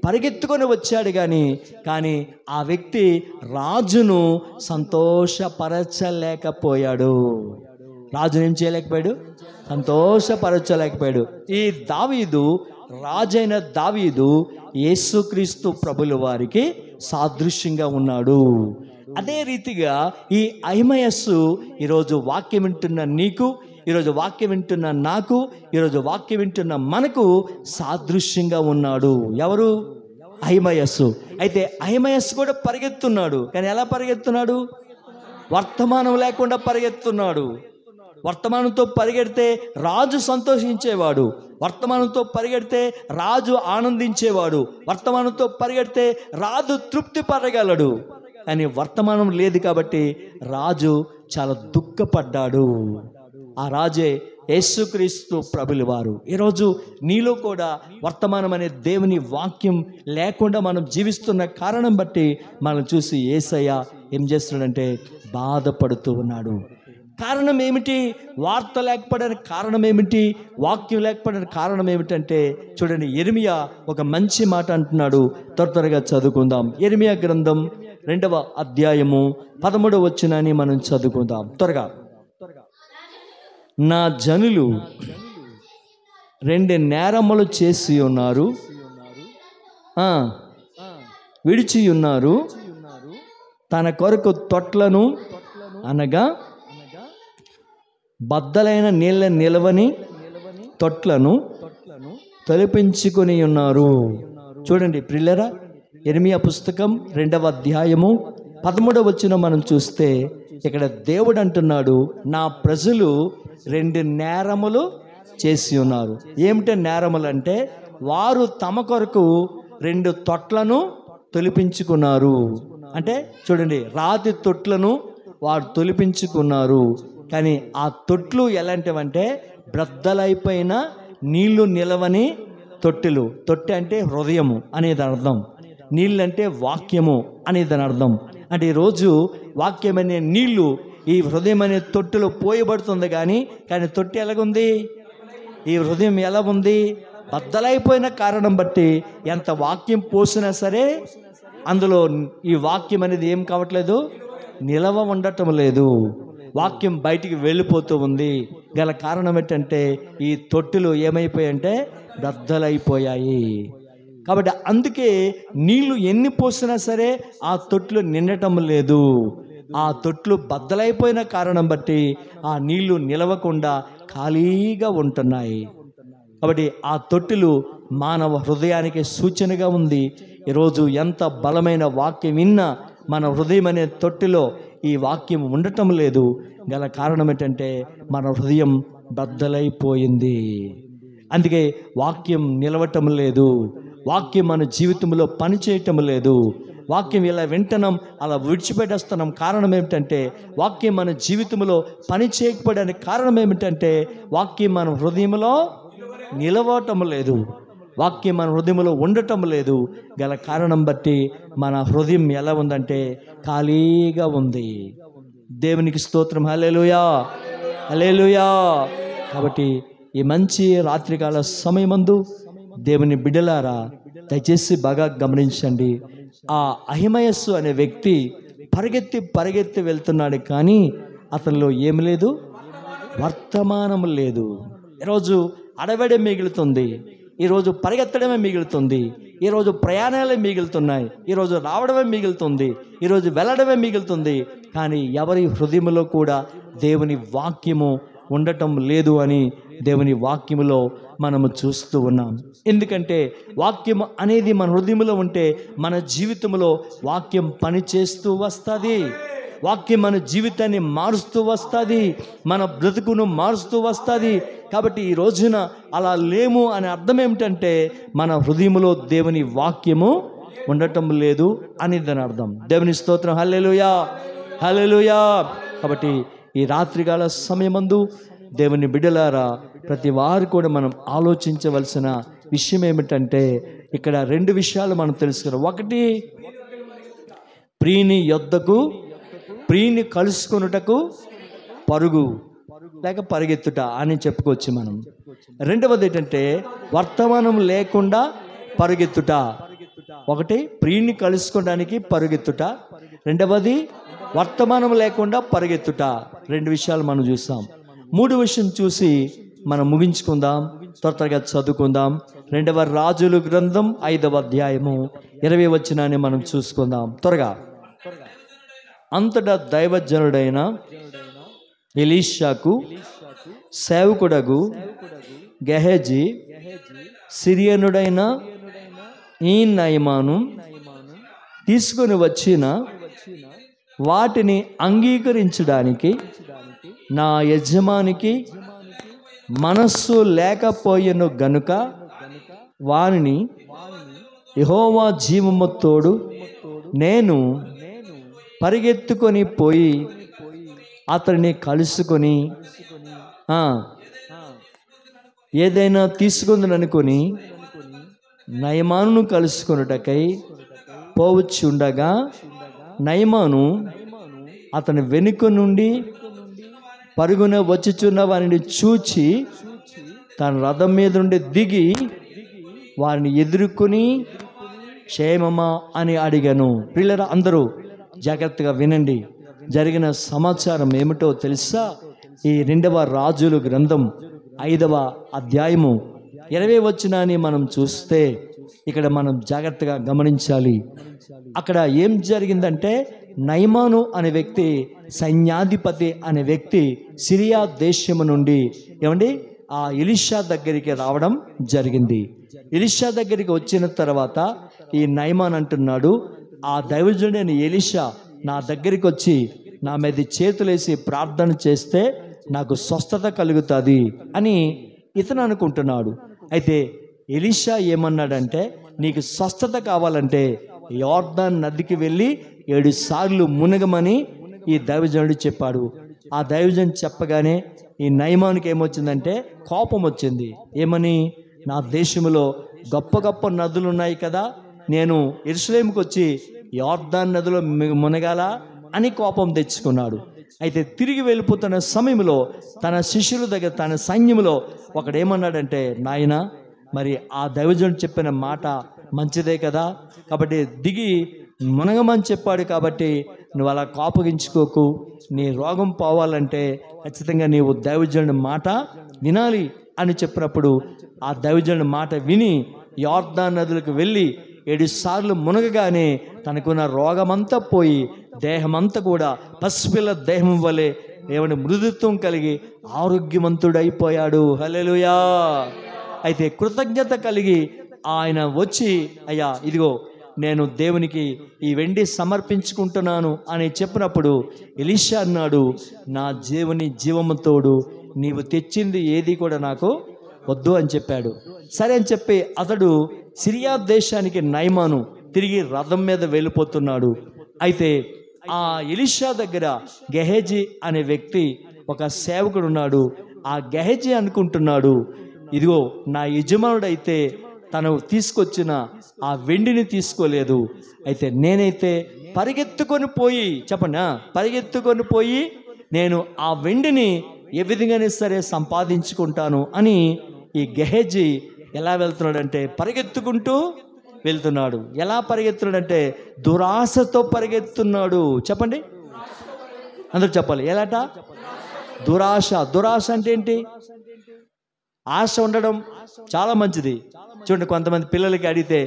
పరిగెత్తుకొని వచ్చాడు. కానీ ఆ వ్యక్తి రాజును సంతోషపరచలేకపోయాడు. రాజును ఏం చేయలేకపోయాడు? సంతోషపరచలేకపోయాడు. ఈ దావీదు, రాజైన దావీదు యేసుక్రీస్తు ప్రభుల వారికి సాదృశ్యంగా ఉన్నాడు. అదే రీతిగా ఈ అహిమయస్సు ఈరోజు వాక్యం వింటున్న నీకు, ఈరోజు వాక్యం వింటున్న నాకు, ఈరోజు వాక్యం వింటున్న మనకు సాదృశ్యంగా ఉన్నాడు. ఎవరు? అహిమయస్సు. అయితే అహిమయస్సు కూడా పరిగెత్తున్నాడు. కానీ ఎలా పరిగెత్తున్నాడు? వర్తమానం లేకుండా పరిగెత్తున్నాడు. వర్తమానంతో పరిగెడితే రాజు సంతోషించేవాడు, వర్తమానంతో పరిగెడితే రాజు ఆనందించేవాడు, వర్తమానంతో పరిగెడితే రాజు తృప్తి పడగలడు. కానీ వర్తమానం లేదు కాబట్టి రాజు చాలా దుఃఖపడ్డాడు. ఆ రాజే యేసుక్రీస్తు ప్రభుల వారు. ఈరోజు నీలో కూడా వర్తమానం అనే దేవుని వాక్యం లేకుండా మనం జీవిస్తున్న కారణం బట్టి మనం చూసి యేసయ్య ఏం చేస్తున్నాడంటే బాధపడుతూ ఉన్నాడు. కారణం ఏమిటి? వార్త లేకపోవడానికి కారణం ఏమిటి? వాక్యం లేకపోవడానికి కారణం ఏమిటంటే చూడండి, యిర్మీయా ఒక మంచి మాట అంటున్నాడు. త్వరగా చదువుకుందాం. యిర్మీయా గ్రంథం 2వ అధ్యాయము 13వ వచనాన్ని మనం చదువుకుందాం త్వరగా. నా జనులు 2 నేరములు చేసి ఉన్నారు, విడిచి ఉన్నారు, తన కొరకు తొట్లను అనగా బద్దలైన నీళ్ళ నిలవని తొట్లను తొలిపించుకొని ఉన్నారు. చూడండి ప్రియులారా, యిర్మీయా పుస్తకం 2వ అధ్యాయము 13వ వచనం మనం చూస్తే ఇక్కడ దేవుడు అంటున్నాడు, నా ప్రజలు 2 నేరములు చేసి ఉన్నారు. ఏమిటో నేరములు అంటే, వారు తమ కొరకు 2 తొట్లను తొలిపించుకున్నారు. అంటే చూడండి, రాతి తొట్లను వారు తొలిపించుకున్నారు. కానీ ఆ తొట్లు ఎలాంటివంటే బ్రద్దలైపోయిన నీళ్లు నిలవని తొట్టెలు. తొట్టె అంటే హృదయము అనేది అర్థం, నీళ్ళు అంటే వాక్యము అనేది అర్థం. అంటే ఈరోజు వాక్యం అనే నీళ్లు ఈ హృదయం అనే తొట్టెలో పోయబడుతుంది. కానీ తొట్టె ఎలాగుంది? ఈ హృదయం ఎలా ఉంది? బద్దలైపోయిన కారణం బట్టి ఎంత వాక్యం పోసినా సరే అందులో ఈ వాక్యం అనేది ఏం కావట్లేదు, నిలవ ఉండటం లేదు. వాక్యం బయటికి వెళ్ళిపోతూ ఉంది. గల కారణం ఏంటంటే ఈ తొట్టెలు ఏమైపోయాయంటే బద్దలైపోయాయి. కాబట్టి అందుకే నీళ్లు ఎన్ని పోసినా సరే ఆ తొట్లు నిండటం లేదు. ఆ తొట్లు బద్దలైపోయిన కారణం బట్టి ఆ నీళ్లు నిలవకుండా ఖాళీగా ఉంటున్నాయి. కాబట్టి ఆ తొట్టెలు మానవ హృదయానికి సూచనగా ఉంది. ఈరోజు ఎంత బలమైన వాక్యం విన్నా మన హృదయం అనే తొట్టెలో ఈ వాక్యం ఉండటం లేదు. గల కారణం ఏంటంటే మన హృదయం బద్దలైపోయింది. అందుకే వాక్యం నిలవటం లేదు. వాక్యం మన జీవితంలో పని చేయటం లేదు. వాక్యం ఇలా వింటున్నాం, అలా విడిచిపెట్టేస్తున్నాం. కారణం ఏమిటంటే వాక్యం మన జీవితంలో పని చేయకపోవడానికి కారణం ఏమిటంటే వాక్యం మన హృదయంలో నిలవటం లేదు. వాక్యం మన హృదయంలో ఉండటం లేదు. గల కారణం బట్టి మన హృదయం ఎలా ఉందంటే ఖాళీగా ఉంది. దేవునికి స్తోత్రం. హల్లెలూయా, హల్లెలూయా. కాబట్టి ఈ మంచి రాత్రికాల సమయమందు దేవుని బిడ్డలారా దయచేసి బాగా గమనించండి. ఆ అహిమయస్సు అనే వ్యక్తి పరిగెత్తి వెళ్తున్నాడు, కానీ అతనిలో ఏమి లేదు, వర్తమానం లేదు. ఈరోజు అడవడే మిగులుతుంది, ఈరోజు పరిగెత్తడమే మిగులుతుంది, ఈరోజు ప్రయాణాలే మిగులుతున్నాయి, ఈరోజు రావడమే మిగులుతుంది, ఈరోజు వెళ్ళడమే మిగులుతుంది. కానీ ఎవరి హృదయంలో కూడా దేవుని వాక్యము ఉండటం లేదు అని దేవుని వాక్యములో మనము చూస్తూ ఉన్నాం. ఎందుకంటే వాక్యం అనేది మన హృదయంలో ఉంటే మన జీవితంలో వాక్యం పనిచేస్తూ వస్తుంది. వాక్యం మన జీవితాన్ని మారుస్తూ వస్తుంది, మన బ్రతుకును మారుస్తూ వస్తుంది. కాబట్టి ఈ రోజున అలా లేము అనే అర్థం ఏమిటంటే మన హృదయంలో దేవుని వాక్యము ఉండటం లేదు అని దాని అర్థం. దేవుని స్తోత్రం. హల్లెలూయా, హల్లెలూయా. కాబట్టి ఈ రాత్రికాల సమయమందు దేవుని బిడ్డలారా ప్రతి వారు కూడా మనం ఆలోచించవలసిన విషయం ఏమిటంటే ఇక్కడ 2 విషయాలు మనం తెలుసుకున్నాం. ఒకటి, ప్రియుని యొద్దకు, ప్రియుని కలుసుకొనుటకు పరుగు లేక పరిగెత్తుట అని చెప్పుకోవచ్చు మనం. రెండవది ఏంటంటే వర్తమానం లేకుండా పరుగెత్తుట. ఒకటి, ప్రియుని కలుసుకోవడానికి పరుగెత్తుట. రెండవది, వర్తమానం లేకుండా పరిగెత్తుట. 2 విషయాలు మనం చూస్తాం. 3 విషయం చూసి మనం ముగించుకుందాం, త్వరగా చదువుకుందాం. 2వ రాజుల గ్రంథం 5వ అధ్యాయము 20వ వచనాన్ని మనం చూసుకుందాం త్వరగా. అంతటా దైవజనుడైన ఎలీషాకు సేవకుడగు గెహజీ, సిరియనుడైన ఈ నయమాను తీసుకొని వచ్చిన వాటిని అంగీకరించడానికి నా యజమానికి మనస్సు లేకపోయెను గనుక వానిని యెహోవా జీవము తోడు నేను పరిగెత్తుకొని పోయి అతన్ని కలుసుకొని ఏదైనా తీసుకుందననుకొని నయమానును కలుసుకొనుటకై పోవచ్చుండగా నయమాను అతని వెనుక నుండి పరుగున వచ్చుచున్న వారిని చూచి తన రథం మీద నుండి దిగి వారిని ఎదుర్కొని క్షేమమా అని అడిగాను. పిల్లలు అందరూ జాగ్రత్తగా వినండి. జరిగిన సమాచారం ఏమిటో తెలుసా? ఈ 2వ రాజుల గ్రంథం 5వ అధ్యాయము 20వ వచనాన్ని మనం చూస్తే ఇక్కడ మనం జాగ్రత్తగా గమనించాలి. అక్కడ ఏం జరిగిందంటే నయమాను అనే వ్యక్తి, సైన్యాధిపతి అనే వ్యక్తి సిరియా దేశము నుండి ఆ ఎలీషా దగ్గరికి రావడం జరిగింది. ఎలీషా దగ్గరికి వచ్చిన తర్వాత ఈ నయమాన్ అంటున్నాడు, ఆ దైవజనుడైన ఎలీషా నా దగ్గరికి వచ్చి నా మీద చేతులేసి ప్రార్థన చేస్తే నాకు స్వస్థత కలుగుతుంది అని ఇతను అనుకుంటున్నాడు. అయితే ఎలీషా ఏమన్నాడంటే, నీకు స్వస్థత కావాలంటే యోర్దాను నదికి వెళ్ళి 7 సార్లు మునగమని ఈ దైవజనుడు చెప్పాడు. ఆ దైవజనుడు చెప్పగానే ఈ నయమానికి ఏమొచ్చిందంటే కోపం వచ్చింది. ఏమని, నా దేశంలో గొప్ప గొప్ప నదులు ఉన్నాయి కదా, నేను యెరూషలేముకి వచ్చి యోర్దాను నదిలో మునగాల అని కోపం తెచ్చుకున్నాడు. అయితే తిరిగి వెళ్ళిపోతున్న సమయంలో తన శిష్యుల దగ్గర, తన సైన్యంలో ఒకడేమన్నాడంటే, నాయన మరి ఆ దైవజనుడు చెప్పిన మాట మంచిదే కదా, కాబట్టి దిగి మునగమని చెప్పాడు, కాబట్టి నువ్వు అలా కోపగించుకోకు, నీ రోగం పోవాలంటే ఖచ్చితంగా నీవు దైవజనుడి మాట వినాలి అని చెప్పినప్పుడు ఆ దైవజనుడి మాట విని యోర్దాను నదులకు వెళ్ళి 7 సార్లు మునగగానే తనకున్న రోగమంతా పోయి దేహమంతా కూడా పసిపిల్ల దేహం వలె ఏమైనా మృదుత్వం కలిగి ఆరోగ్యవంతుడైపోయాడు. హల్లెలూయా. అయితే కృతజ్ఞత కలిగి ఆయన వచ్చి, అయ్యా ఇదిగో నేను దేవునికి ఈ వెండి సమర్పించుకుంటున్నాను అని చెప్పినప్పుడు ఎలీషా అన్నాడు, నా దేవుని జీవముతోడు నీవు తెచ్చింది ఏది కూడా నాకు వద్దు అని చెప్పాడు. సరే అని చెప్పి అతడు సిరియా దేశానికి నయమాను తిరిగి రథం మీద వెళ్ళిపోతున్నాడు. అయితే ఆ ఎలీషా దగ్గర గెహజీ అనే వ్యక్తి, ఒక సేవకుడు ఉన్నాడు. ఆ గెహజీ అనుకుంటున్నాడు, ఇదిగో నా యజమానుడైతే తను తీసుకొచ్చిన ఆ వెండిని తీసుకోలేదు, అయితే నేనైతే పరిగెత్తుకొని పోయి, చెప్పండి, పరిగెత్తుకొని పోయి నేను ఆ వెండిని ఏ విధంగానే సరే సంపాదించుకుంటాను అని ఈ గెహజీ ఎలా వెళ్తున్నాడంటే పరిగెత్తుకుంటూ వెళ్తున్నాడు. ఎలా పరిగెత్తున్నాడంటే దురాశతో పరిగెత్తున్నాడు. చెప్పండి, అందరూ చెప్పాలి. ఎలాట? దురాశ. దురాశ అంటే ఏంటి? ఆశ ఉండడం చాలా మంచిది. చూడండి, కొంతమంది పిల్లలకి అడిగితే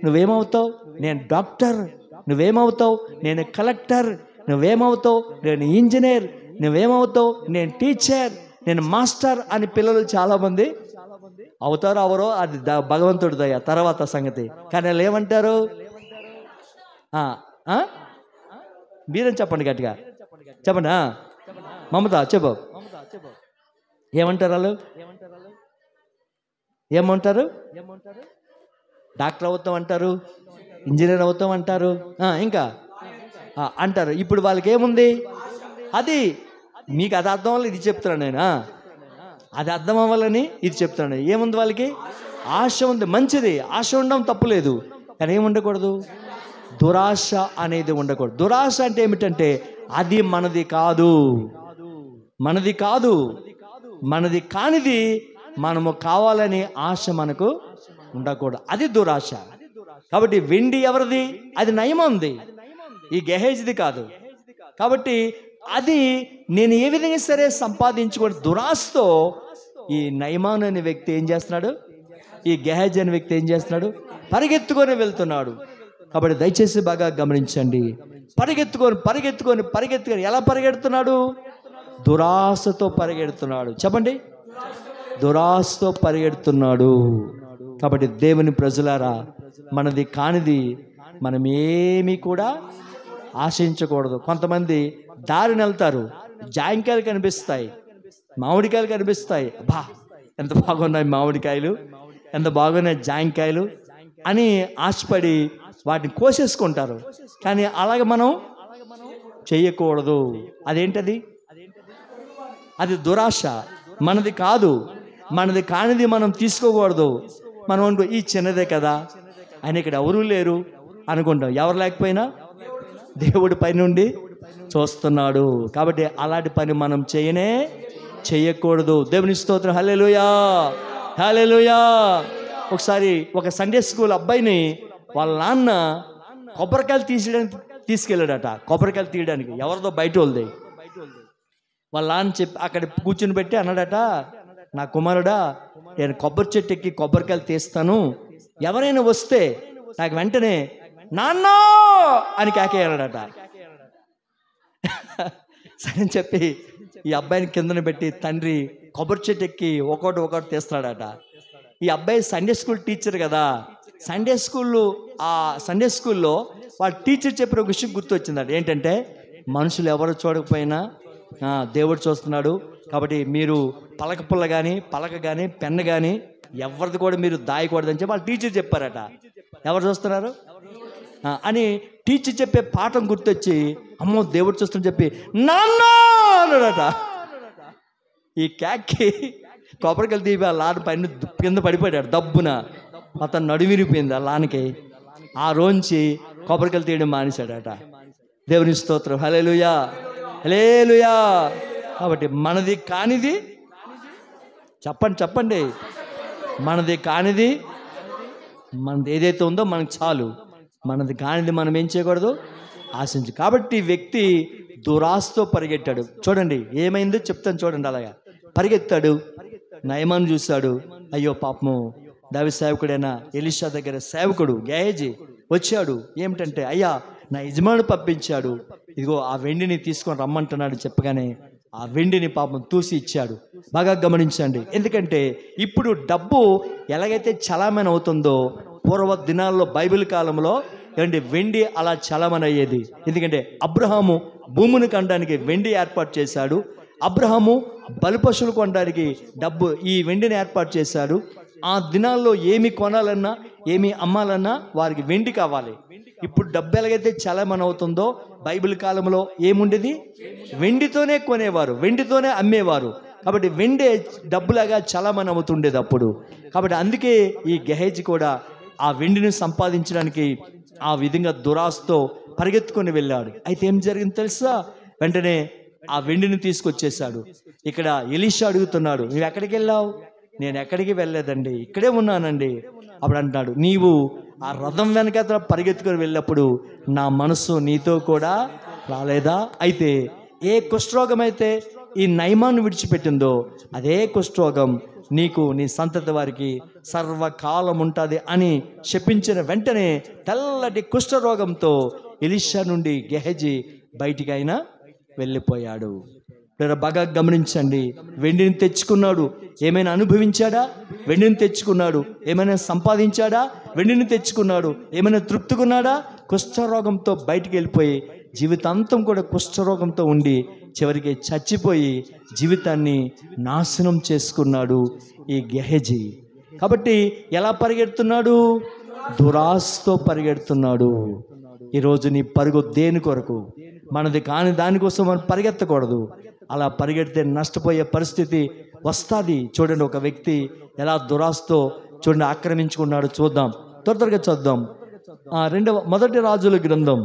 నువ్వేమవుతావు? నేను డాక్టర్. నువ్వేమవుతావు? నేను కలెక్టర్. నువ్వేమవుతావు? నేను ఇంజనీర్. నువ్వేమవుతావు? నేను టీచర్, నేను మాస్టర్ అని పిల్లలు చాలామంది అవుతారో అవరో అది భగవంతుడి దయ, తర్వాత సంగతి. కానీ వాళ్ళు ఏమంటారు? మీరేం చెప్పండి, గట్టిగా చెప్పండి. మమత చెప్పు, ఏమంటారు వాళ్ళు? ఏమంటారు? డాక్టర్ అవుతాం అంటారు, ఇంజనీర్ అవుతాం అంటారు, ఇంకా అంటారు. ఇప్పుడు వాళ్ళకి ఏముంది? అది మీకు అది అర్థం వల్ల ఇది చెప్తున్నాను నేను, అది అర్థం అవ్వాలని ఇది చెప్తున్నాను. ఏముంది వాళ్ళకి? ఆశ ఉంది, మంచిది. ఆశ ఉండడం తప్పులేదు, కానీ ఏముండకూడదు? దురాశ అనేది ఉండకూడదు. దురాశ అంటే ఏమిటంటే అది మనది కాదు, మనది కాదు, మనది కానిది మనము కావాలని ఆశ మనకు ఉండకూడదు, అది దురాశ. కాబట్టి వెండి ఎవరిది? అది నయమంది, ఈ గెహేజ్ది కాదు. కాబట్టి అది నేను ఏ విధంగా సరే సంపాదించుకోండి దురాశతో ఈ నయమాన్ అనే వ్యక్తి ఏం చేస్తున్నాడు? ఈ గెహజ్ అనే వ్యక్తి ఏం చేస్తున్నాడు? పరిగెత్తుకొని వెళ్తున్నాడు. కాబట్టి దయచేసి బాగా గమనించండి. పరిగెత్తుకొని పరిగెత్తుకొని పరిగెత్తుకొని ఎలా పరిగెడుతున్నాడు? దురాశతో పరిగెడుతున్నాడు. చెప్పండి, దురాశతో పరిగెడుతున్నాడు. కాబట్టి దేవుని ప్రజలారా, మనది కానిది మనం ఏమీ కూడా ఆశించకూడదు. కొంతమంది దారిని వెళ్తారు, జాంకాయలు కనిపిస్తాయి, మామిడికాయలు కనిపిస్తాయి, బా ఎంత బాగున్నాయి మామిడికాయలు, ఎంత బాగున్నాయి జాంకాయలు అని ఆశపడి వాటిని కోసేసుకుంటారు. కానీ అలాగే మనం చెయ్యకూడదు. అదేంటది? అది దురాశ. మనది కాదు, మనది కానిది మనం తీసుకోకూడదు. మనం అనుకో ఈ చిన్నదే కదా, ఆయన ఇక్కడ ఎవరూ లేరు అనుకుంటాం. ఎవరు లేకపోయినా దేవుడి పై నుండి చూస్తున్నాడు. కాబట్టి అలాంటి పని మనం చేయకూడదు. దేవుని స్తోత్రం. హల్లెలూయా, హల్లెలూయా. ఒకసారి ఒక సండే స్కూల్ అబ్బాయిని వాళ్ళ నాన్న కొబ్బరికాయలు తీసుకెళ్ళాడట. కొబ్బరికాయలు తీయడానికి ఎవరిదో బయట వాళ్ళది. వాళ్ళ నాన్న చెప్పి అక్కడ కూర్చుని పెట్టి అన్నాడట, నా కుమారుడా, నేను కొబ్బరి చెట్టు ఎక్కి కొబ్బరికాయలు తీస్తాను, ఎవరైనా వస్తే నాకు వెంటనే నాన్న అని కేకేయాలడట. సరే అని చెప్పి ఈ అబ్బాయిని కిందన పెట్టి తండ్రి కొబ్బరి చెట్టు ఎక్కి ఒకటి తీస్తాడట. ఈ అబ్బాయి సండే స్కూల్ టీచర్ కదా. సండే స్కూల్లో వాళ్ళ టీచర్ చెప్పిన ఒక విషయం గుర్తొచ్చిందట. ఏంటంటే మనుషులు ఎవరు చూడకపోయినా దేవుడు చూస్తున్నాడు. కాబట్టి మీరు పలక పుల్ల కానీ పలక కానీ పెన్ను కానీ ఎవరిది కూడా మీరు దాయకూడదని చెప్పి వాళ్ళ టీచర్ చెప్పారట. ఎవరు చూస్తున్నారు అని టీచర్ చెప్పే పాఠం గుర్తొచ్చి అమ్మో దేవుడు చూస్తున్నా చెప్పి నాన్న అన్నాడట. ఈ క్యాక్కి కొబ్బరికాయలు తీపి ఆ లాన్ పైన కింద పడిపోయాడు దబ్బున. అతను నడువిరిపోయింది ఆ లాన్కి. ఆ రోజు కొబ్బరికాయలు తీయడం మానేశాడట. దేవుని స్తోత్రం. హల్లెలూయా, హల్లెలూయా. కాబట్టి మనది కానిది చెప్పండి మనది కానిది మనది ఏదైతే ఉందో మనకు చాలు. మనది కానిది మనం ఏం చేయకూడదు, ఆశించు. కాబట్టి వ్యక్తి దురాశతో పరిగెట్టాడు. చూడండి ఏమైందో చెప్తాను చూడండి. అలాగా పరిగెత్తాడు, నయమాను చూశాడు. అయ్యో పాపము దావీదు సేవకుడైన ఎలీషా దగ్గర సేవకుడు గేహజీ వచ్చాడు. ఏమిటంటే అయ్యా నా యజమానుడు పంపించాడు, ఇదిగో ఆ వెండిని తీసుకొని రమ్మంటున్నాడు చెప్పగానే ఆ వెండిని పాపం తూసి ఇచ్చాడు. బాగా గమనించండి. ఎందుకంటే ఇప్పుడు డబ్బు ఎలాగైతే చలామణి అవుతుందో పూర్వ దినాల్లో బైబిల్ కాలంలో ఏమంటే వెండి అలా చలామణి అయ్యేది. ఎందుకంటే అబ్రహాము భూమిని కొనడానికి వెండి ఏర్పాటు చేశాడు. అబ్రహాము బలిపశువులు కొనడానికి డబ్బు ఈ వెండిని ఏర్పాటు చేశాడు. ఆ దినాల్లో ఏమి కొనాలన్నా ఏమి అమ్మాలన్నా వారికి వెండి కావాలి. ఇప్పుడు డబ్బు ఎలాగైతే చలామణి అవుతుందో బైబిల్ కాలంలో ఏముండేది, వెండితోనే కొనేవారు, వెండితోనే అమ్మేవారు. కాబట్టి వెండి డబ్బులాగా చలామణి అవుతుండేది అప్పుడు. కాబట్టి అందుకే ఈ గెహజీ కూడా ఆ వెండిని సంపాదించడానికి ఆ విధంగా దురాశతో పరిగెత్తుకొని వెళ్ళాడు. అయితే ఏం జరిగింది తెలుసా, వెంటనే ఆ వెండిని తీసుకొచ్చేసాడు. ఇక్కడ ఎలీషా అడుగుతున్నాడు, నువ్వు ఎక్కడికి వెళ్ళావు? నేను ఎక్కడికి వెళ్ళలేదండి, ఇక్కడే ఉన్నానండి. అప్పుడు అంటాడు, నీవు ఆ రథం వెనక పరిగెత్తుకొని వెళ్ళినప్పుడు నా మనస్సు నీతో కూడా రాలేదా? అయితే ఏ కుష్ఠరోగం అయితే ఈ నయమాన్ని విడిచిపెట్టిందో అదే కుష్ఠరోగం నీకు నీ సంతతి వారికి సర్వకాలం ఉంటుంది అని శపించిన వెంటనే తెల్లటి కుష్ఠరోగంతో ఎలీషా నుండి గెహజీ బయటికి అయినా వెళ్ళిపోయాడు. బాగా గమనించండి. వెండిని తెచ్చుకున్నాడు, ఏమైనా అనుభవించాడా? వెండిని తెచ్చుకున్నాడు, ఏమైనా సంపాదించాడా? వెండిని తెచ్చుకున్నాడు, ఏమైనా తృప్తికున్నాడా? కుష్ఠరోగంతో బయటికి వెళ్ళిపోయి జీవితాంతం కూడా కుష్ఠరోగంతో ఉండి చివరికి చచ్చిపోయి జీవితాన్ని నాశనం చేసుకున్నాడు ఈ గెహజీ. కాబట్టి ఎలా పరిగెడుతున్నాడు? దురాశతో పరిగెడుతున్నాడు. ఈరోజు నీ పరుగు దేని కొరకు? మనది కాని దానికోసం మనం పరిగెత్తకూడదు. అలా పరిగెడితే నష్టపోయే పరిస్థితి వస్తుంది. చూడండి ఒక వ్యక్తి ఎలా దురాశతో చూడండి ఆక్రమించుకున్నాడు. చూద్దాం, త్వరగా చదువుదాం. మొదటి రాజుల గ్రంథం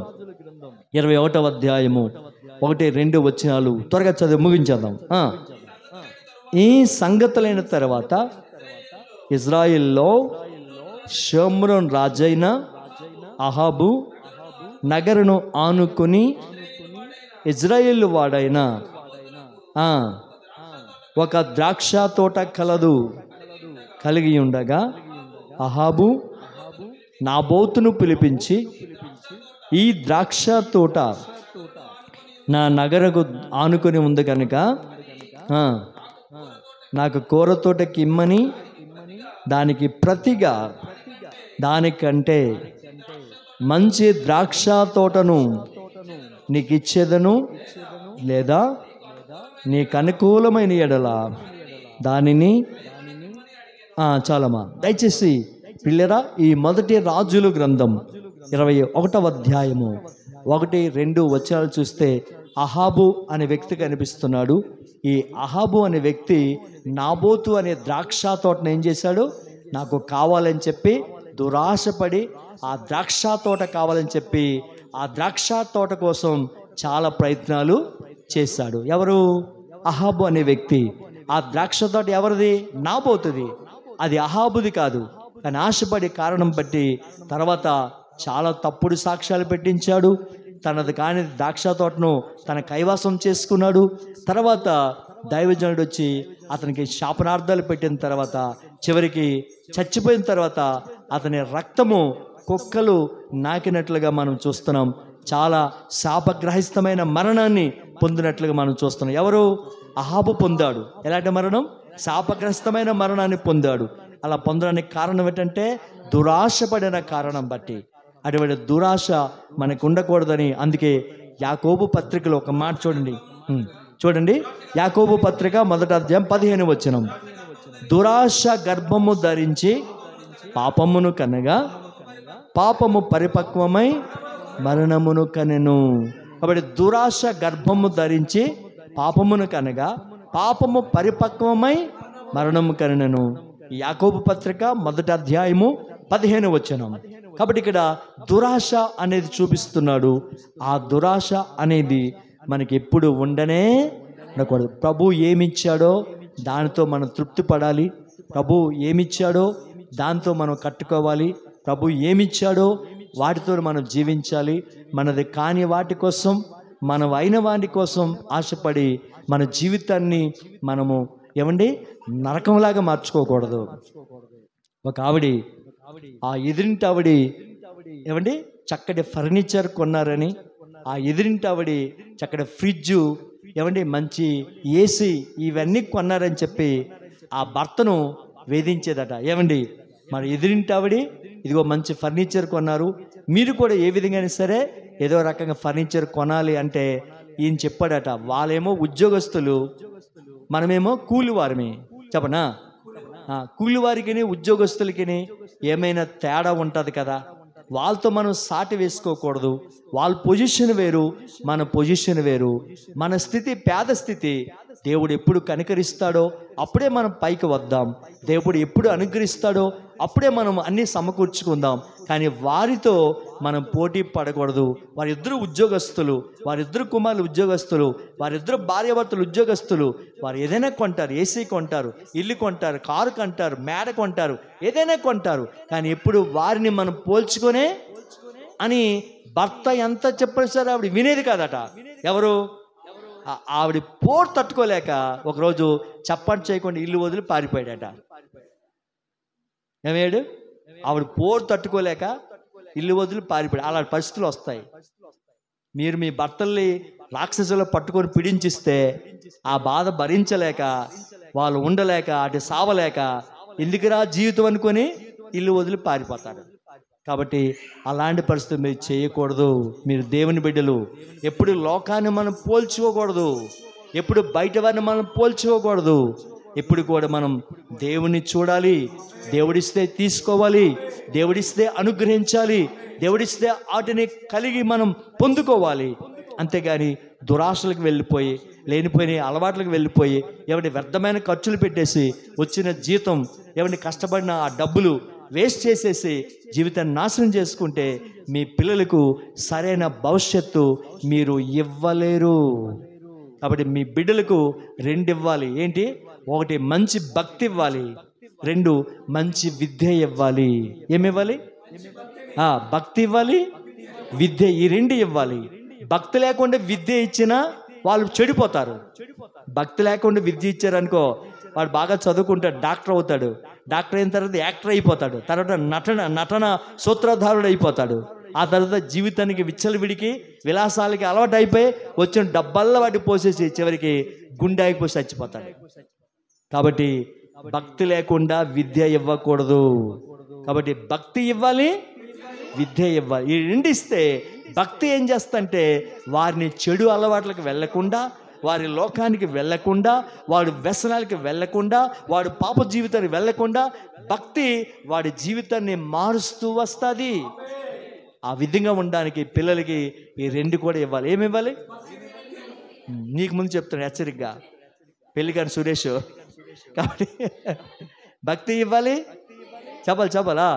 21వ అధ్యాయము 1-2 వచనాలు త్వరగా చదివి ముగించేద్దాం. ఈ సంగతులైన తర్వాత ఇజ్రాయిల్లో షోమ్రోన్ రాజైన అహాబు నగరును ఆనుకుని ఇజ్రాయేలు వాడైన ఒక ద్రాక్ష తోట కలిగి ఉండగా అహాబు నాబోతును పిలిపించి, ఈ ద్రాక్ష తోట నా నగరకు ఆనుకొని ఉంది కనుక నాకు కూర తోటకి ఇమ్మని, దానికి ప్రతిగా దానికంటే మంచి ద్రాక్ష తోటను నీకు ఇచ్చేదను, లేదా నీకు అనుకూలమైన ఎడల దానిని చాలమా. దయచేసి పిల్లరా, ఈ మొదటి రాజుల గ్రంథం 21వ అధ్యాయము 1-2 వచనాలు చూస్తే అహాబు అనే వ్యక్తి కనిపిస్తున్నాడు. ఈ అహాబు అనే వ్యక్తి నాబోతు అనే ద్రాక్ష తోటను ఏం చేశాడు? నాకు కావాలని చెప్పి దురాశపడి ఆ ద్రాక్ష తోట కావాలని చెప్పి ఆ ద్రాక్ష తోట కోసం చాలా ప్రయత్నాలు చేశాడు. ఎవరు? అహాబు అనే వ్యక్తి. ఆ ద్రాక్ష తోట ఎవరిది? నాబోతుది. అది అహాబుది కాదు. కానీ ఆశపడి కారణం బట్టి తర్వాత చాలా తప్పుడు సాక్ష్యాలు పెట్టించాడు. తనది కాని ద్రాక్ష తోటను తన కైవాసం చేసుకున్నాడు. తర్వాత దైవజనుడు వచ్చి అతనికి శాపనార్థాలు పెట్టిన తర్వాత చివరికి చచ్చిపోయిన తర్వాత అతని రక్తము కుక్కలు నాకినట్లుగా మనం చూస్తున్నాం. చాలా శాపగ్రహిస్తమైన మరణాన్ని పొందినట్లుగా మనం చూస్తున్నాం. ఎవరు? అహాబు పొందాడు. ఎలాంటి మరణం? శాపగ్రస్తమైన మరణాన్ని పొందాడు. అలా పొందడానికి కారణం ఏంటంటే దురాశపడిన కారణం బట్టి. అటువంటి దురాశ మనకు ఉండకూడదని అందుకే యాకోబు పత్రికలో ఒక మాట చూడండి. చూడండి, యాకోబు పత్రిక 1వ అధ్యాయం 15వ వచనం. దురాశ గర్భము ధరించి పాపమును కనగా పాపము పరిపక్వమై మరణమును కనెను. కాబట్టి దురాశ గర్భము ధరించి పాపమును కనగా పాపము పరిపక్వమై మరణము కనెను. యాకోబు పత్రిక 1వ అధ్యాయము 15వ వచనం. కాబట్టి ఇక్కడ దురాశ అనేది చూపిస్తున్నాడు. ఆ దురాశ అనేది మనకి ఎప్పుడు ఉండనే ఉండకూడదు. ప్రభు ఏమిచ్చాడో దానితో మనం తృప్తి పడాలి. ప్రభు ఏమిచ్చాడో దాంతో మనం కట్టుకోవాలి. ప్రభు ఏమిచ్చాడో వాటితో మనం జీవించాలి. మనది కాని వాటి కోసం, మనం అయిన వాటి కోసం ఆశపడి మన జీవితాన్ని మనము నరకంలాగా మార్చుకోకూడదు. ఒక ఆ ఎదురింటి ఆవిడ చక్కటి ఫర్నిచర్ కొన్నారని, ఆ ఎదురింటి ఆవిడ చక్కటి ఫ్రిడ్జ్, మంచి ఏసీ ఇవన్నీ కొన్నారని చెప్పి ఆ భర్తను వేధించేదట. మరి ఎదురింటి ఆవిడ ఇదిగో మంచి ఫర్నిచర్ కొన్నారు, మీరు కూడా ఏ విధంగానే సరే ఏదో రకంగా ఫర్నిచర్ కొనాలి అంటే ఈయన చెప్పాడట, వాళ్ళేమో ఉద్యోగస్తులు, మనమేమో కూలివారమే. చెప్పనా? కూలివారికి ఉద్యోగస్తులకి ఏమైనా తేడా ఉంటుంది కదా. వాళ్ళతో మనం సాటి వేసుకోకూడదు. వాళ్ళ పొజిషన్ వేరు, మన పొజిషన్ వేరు. మన స్థితి పేద స్థితి. దేవుడు ఎప్పుడు కనికరిస్తాడో అప్పుడే మనం పైకి వద్దాం. దేవుడు ఎప్పుడు అనుగ్రహిస్తాడో అప్పుడే మనం అన్నీ సమకూర్చుకుందాం. కానీ వారితో మనం పోటీ పడకూడదు. వారిద్దరు ఉద్యోగస్తులు, వారిద్దరు కుమారులు ఉద్యోగస్తులు, వారిద్దరు భార్యాభర్తలు ఉద్యోగస్తులు. వారు ఏదైనా కొంటారు, ఏసీ కొంటారు, ఇల్లు కొంటారు, కారు కొంటారు, మేడ కొంటారు, ఏదైనా కొంటారు. కానీ ఎప్పుడు వారిని మనం పోల్చుకొనే అని భర్త ఎంత చెప్పారు సార్ ఆవిడ వినేది కాదట. ఎవరు? ఆవిడ పోరు తట్టుకోలేక ఒకరోజు చప్పటి చేయకుండా ఇల్లు వదిలి పారిపోయాడట. ఏమయ్యాడు? ఆవిడ పోరు తట్టుకోలేక ఇల్లు వదిలి పారిపోయాడు. అలాంటి పరిస్థితులు వస్తాయి. మీరు మీ భర్తల్ని రాక్షసులు పట్టుకొని పీడించిస్తే ఆ బాధ భరించలేక, వాళ్ళు ఉండలేక, అటు సావలేక ఎందుకురా జీవితం అనుకొని ఇల్లు వదిలి పారిపోతాడు. కాబట్టి అలాంటి పరిస్థితులు మీరు చేయకూడదు. మీరు దేవుని బిడ్డలు. ఎప్పుడు లోకాన్ని మనం పోల్చుకోకూడదు, ఎప్పుడు బయట వారిని మనం పోల్చుకోకూడదు. ఎప్పుడు కూడా మనం దేవుని చూడాలి. దేవుడిస్తే తీసుకోవాలి, దేవుడిస్తే అనుగ్రహించాలి, దేవుడిస్తే వాటిని కలిగి మనం పొందుకోవాలి. అంతేగాని దురాశలకు వెళ్ళిపోయి, లేనిపోయిన అలవాట్లకు వెళ్ళిపోయి, వ్యర్థమైన ఖర్చులు పెట్టేసి వచ్చిన జీతం, కష్టపడిన ఆ డబ్బులు వేస్ట్ చేసేసి జీవితాన్ని నాశనం చేసుకుంటే మీ పిల్లలకు సరైన భవిష్యత్తు మీరు ఇవ్వలేరు. కాబట్టి మీ బిడ్డలకు 2 ఇవ్వాలి. ఏంటి? 1 మంచి భక్తి ఇవ్వాలి, 2 మంచి విద్య ఇవ్వాలి. ఏమివ్వాలి? భక్తి ఇవ్వాలి, విద్య. ఈ 2 ఇవ్వాలి. భక్తి లేకుండా విద్య ఇచ్చినా వాళ్ళు చెడిపోతారు. భక్తి లేకుండా విద్య ఇచ్చారనుకో, వాడు బాగా చదువుకుంటాడు, డాక్టర్ అవుతాడు. డాక్టర్ అయిన తర్వాత యాక్టర్ అయిపోతాడు, తర్వాత నటన సూత్రధారుడు అయిపోతాడు. ఆ తర్వాత జీవితానికి విచ్చలవిడికి విలాసాలకి అలవాటు అయిపోయి వచ్చిన డబ్బల్లా వాటి పోసేసి చివరికి గుండె అయిపోయి చచ్చిపోతాడు. కాబట్టి భక్తి లేకుండా విద్య ఇవ్వకూడదు. కాబట్టి భక్తి ఇవ్వాలి, విద్య ఇవ్వాలి. ఈ 2 ఇస్తే భక్తి ఏం చేస్తంటే వారిని చెడు అలవాట్లకు వెళ్లకుండా, వారి లోకానికి వెళ్లకుండా, వాడి వ్యసనాలకి వెళ్లకుండా, వాడి పాప జీవితానికి వెళ్లకుండా భక్తి వాడి జీవితాన్ని మారుస్తూ వస్తుంది. ఆ విధంగా ఉండడానికి పిల్లలకి ఈ 2 కూడా ఇవ్వాలి. ఏమి ఇవ్వాలి? నీకు ముందు చెప్తాను హెచ్చరికగా, పెళ్ళిగాని సురేష్. కాబట్టి భక్తి ఇవ్వాలి, చెప్పాలా,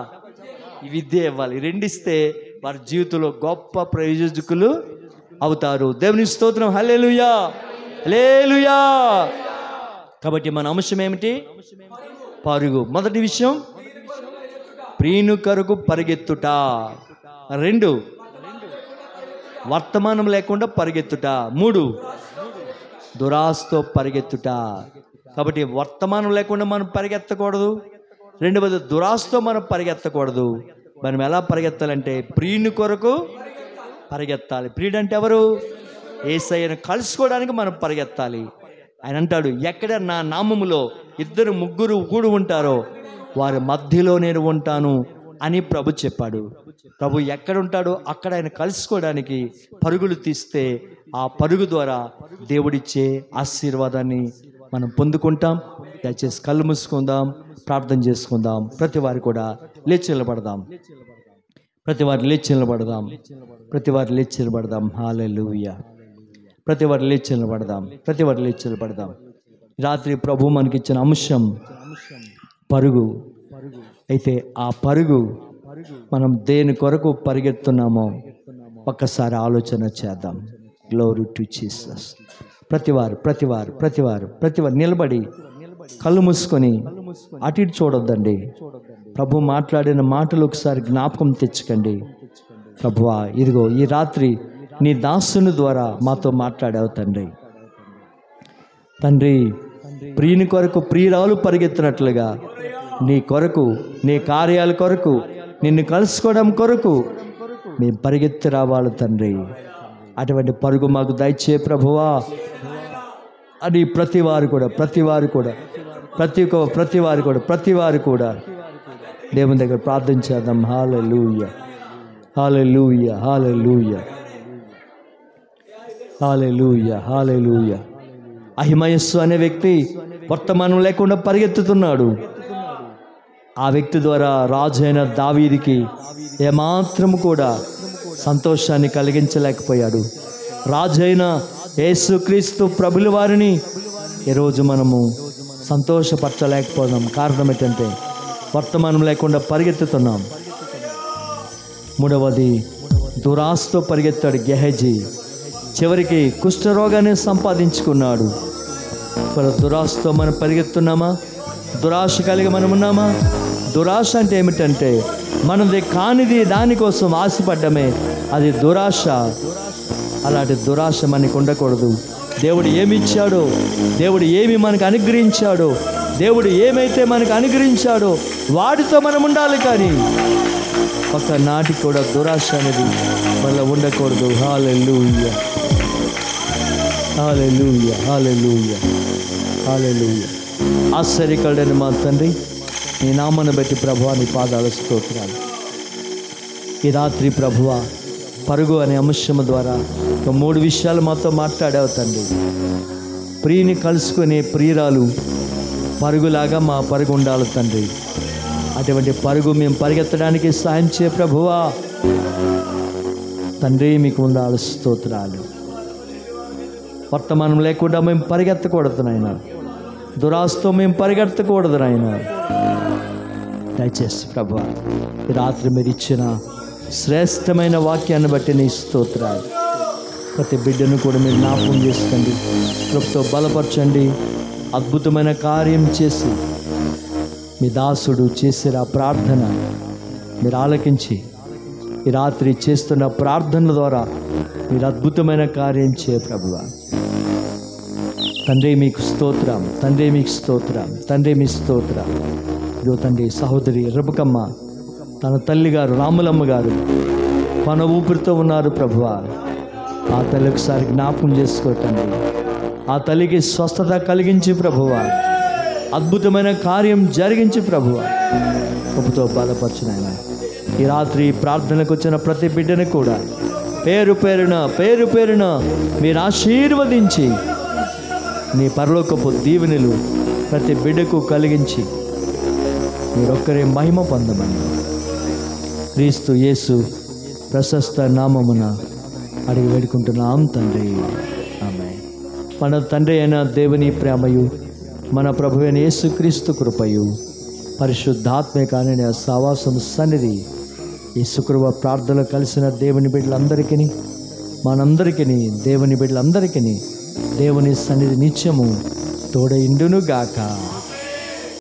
ఈ విద్య ఇవ్వాలి. 2 ఇస్తే వారి జీవితంలో గొప్ప ప్రయోజకులు అవుతారు. దేవుని స్తోత్రం. హల్లెలూయా, హల్లెలూయా. కాబట్టి మన అంశం ఏమిటి? పరుగు. మొదటి విషయం ప్రియుని కొరకు పరిగెత్తుట. 2 వర్తమానం లేకుండా పరిగెత్తుట. 3 దురాశతో పరిగెత్తుట. కాబట్టి వర్తమానం లేకుండా మనం పరిగెత్తకూడదు. 2వది దురాశతో మనం పరిగెత్తకూడదు. మనం ఎలా పరిగెత్తాలంటే ప్రియుని కొరకు పరిగెత్తాలి. ప్రియుడు అంటే ఎవరు? యేసయ్యను కలుసుకోవడానికి మనం పరిగెత్తాలి. ఆయన అంటాడు, ఎక్కడ నా నామములో 2, 3 కూడి ఉంటారో వారి మధ్యలో నేను ఉంటాను అని ప్రభు చెప్పాడు. ప్రభు ఎక్కడ ఉంటాడో అక్కడ ఆయన కలుసుకోవడానికి పరుగులు తీస్తే ఆ పరుగు ద్వారా దేవుడిచ్చే ఆశీర్వాదాన్ని మనం పొందుకుంటాం. దయచేసి కళ్ళు మూసుకుందాం, ప్రార్థన చేసుకుందాం. ప్రతి వారు కూడా లేచి నిలబడదాం. ప్రతి వారు లేచి నిలబడదాం. ప్రతి వారు లేచి నిలబడదాం. హల్లెలూయా. ప్రతి వారు లేచి నిలబడదాం. ప్రతి వారు లేచి నిలబడదాం. రాత్రి ప్రభు మనకిచ్చిన అంశం పరుగు. అయితే ఆ పరుగు మనం దేని కొరకు పరిగెత్తున్నామో ఒక్కసారి ఆలోచన చేద్దాం. Glory to Jesus. ప్రతివారు నిలబడి కళ్ళు మూసుకొని అటు ఇటు చూడొద్దండి. ప్రభు మాట్లాడిన మాటలు ఒకసారి జ్ఞాపకం తెచ్చుకోండి. ప్రభువా, ఇదిగో ఈ రాత్రి నీ దాసుని ద్వారా మాతో మాట్లాడావు తండ్రి. తండ్రి, ప్రియుని కొరకు ప్రియురాలు పరిగెత్తినట్లుగా నీ కొరకు, నీ కార్యాల కొరకు, నిన్ను కలుసుకోవడం కొరకు మేము పరిగెత్తి రావాలి తండ్రి. అటువంటి పరుగు మాకు దయచే ప్రభువా అని ప్రతి వారు కూడా దేవుని దగ్గర ప్రార్థన చేద్దాం. హల్లెలూయా, హల్లెలూయా, హల్లెలూయా, హల్లెలూయా, హల్లెలూయా. అహిమయస్సు అనే వ్యక్తి వర్తమానం లేకుండా పరిగెత్తుతున్నాడు. ఆ వ్యక్తి ద్వారా రాజు అయిన దావీదుకి ఏమాత్రము కూడా సంతోషాన్ని కలిగించలేకపోయాడు. రాజు అయిన యేసుక్రీస్తు ప్రభుల వారిని ఈరోజు మనము సంతోషపరచలేకపోతున్నాం. కారణం ఏంటంటే వర్తమానం లేకుండా పరిగెత్తుతున్నాం. మూడవది, దురాశతో పరిగెత్తాడు గెహజీ. చివరికి కుష్ఠరోగాన్ని సంపాదించుకున్నాడు. దురాశతో మనం పరిగెత్తున్నామా? దురాశ కలిగి మనం ఉన్నామా? దురాశ అంటే ఏమిటంటే మనది కానిది దానికోసం ఆశపడ్డమే అది దురాశ. అలాంటి దురాశ మనకు ఉండకూడదు. దేవుడు ఏమి ఇచ్చాడో, దేవుడు ఏమి మనకు అనుగ్రహించాడో, దేవుడు ఏమైతే మనకు అనుగ్రహించాడో వాటితో మనం ఉండాలి. కానీ ఒక నాటి కూడా దురాశ అనేది వల్ల ఉండకూడదు. హల్లెలూయా, హల్లెలూయా, హల్లెలూయా, హల్లెలూయా. ఆశ్చర్యకరుడైన మా తండ్రి, నీ నామాన్ని బట్టి ప్రభువా నీ పాదాల స్తోత్రాలు. ఈ రాత్రి ప్రభువా పరుగు అనే అంశం ద్వారా ఒక 3 విషయాలు మాతో మాట్లాడావు తండ్రి. ప్రియుని కలుసుకునే ప్రియురాలు పరుగులాగా మా పరుగు ఉండాలి తండ్రి. అటువంటి పరుగు మేము పరిగెత్తడానికి సాయం చే ప్రభువా. తండ్రి మీకు ఉండాలి స్తోత్రాలు. వర్తమానం లేకుండా మేము పరిగెత్తకూడదు నాయన. దురాశతో మేము పరిగెత్తకూడదు నాయన. దయచేసి ప్రభువా ఈ రాత్రి మీరు ఇచ్చిన శ్రేష్టమైన వాక్యాన్ని బట్టి నీ స్తోత్రాలు. ప్రతి బిడ్డను కూడా మీరు జ్ఞాపకం చేసుకోండి, కృపతో బలపరచండి. అద్భుతమైన కార్యం చేసి మీ దాసుడు చేసిన ప్రార్థన మీరు ఆలకించి ఈ రాత్రి చేస్తున్న ప్రార్థనల ద్వారా మీరు అద్భుతమైన కార్యం చే ప్రభువా. తండ్రి మీకు స్తోత్రం, తండ్రి మీకు స్తోత్రం, తండ్రి మీ స్తోత్రం. ఇదో తండ్రి సహోదరి రెబకమ్మ తన తల్లిగారు రాములమ్మ గారు పన ఊపిరితో ఉన్నారు ప్రభువా. ఆ తల్లి ఒకసారి జ్ఞాపకం చేసుకోవటండి. ఆ తల్లికి స్వస్థత కలిగించి ప్రభువా, అద్భుతమైన కార్యం జరిగించి ప్రభువా కృపతో బలపరచు నాయన. ఈ రాత్రి ప్రార్థనకు వచ్చిన ప్రతి బిడ్డను కూడా పేరు పేరున మీరు ఆశీర్వదించి నీ పరలోకపు దీవెనలు ప్రతి బిడ్డకు కలిగించి మీరొక్కరే మహిమ పొందమని క్రీస్తు యేసు ప్రశస్త నామమున అడిగి వేడుకుంటున్నాం తండ్రి, ఆమేన్. మన తండ్రి అయిన దేవుని ప్రేమయు మన ప్రభువైన యేసుక్రీస్తు కృపయు పరిశుద్ధాత్మకాని సహవాసం సన్నిధి ఈ శుక్రవార ప్రార్థనలో కలిసిన దేవుని బిడ్డలందరికీ, మనందరికీ, దేవుని బిడ్డలందరికీ దేవుని సన్నిధి నిత్యము తోడైండును గాక.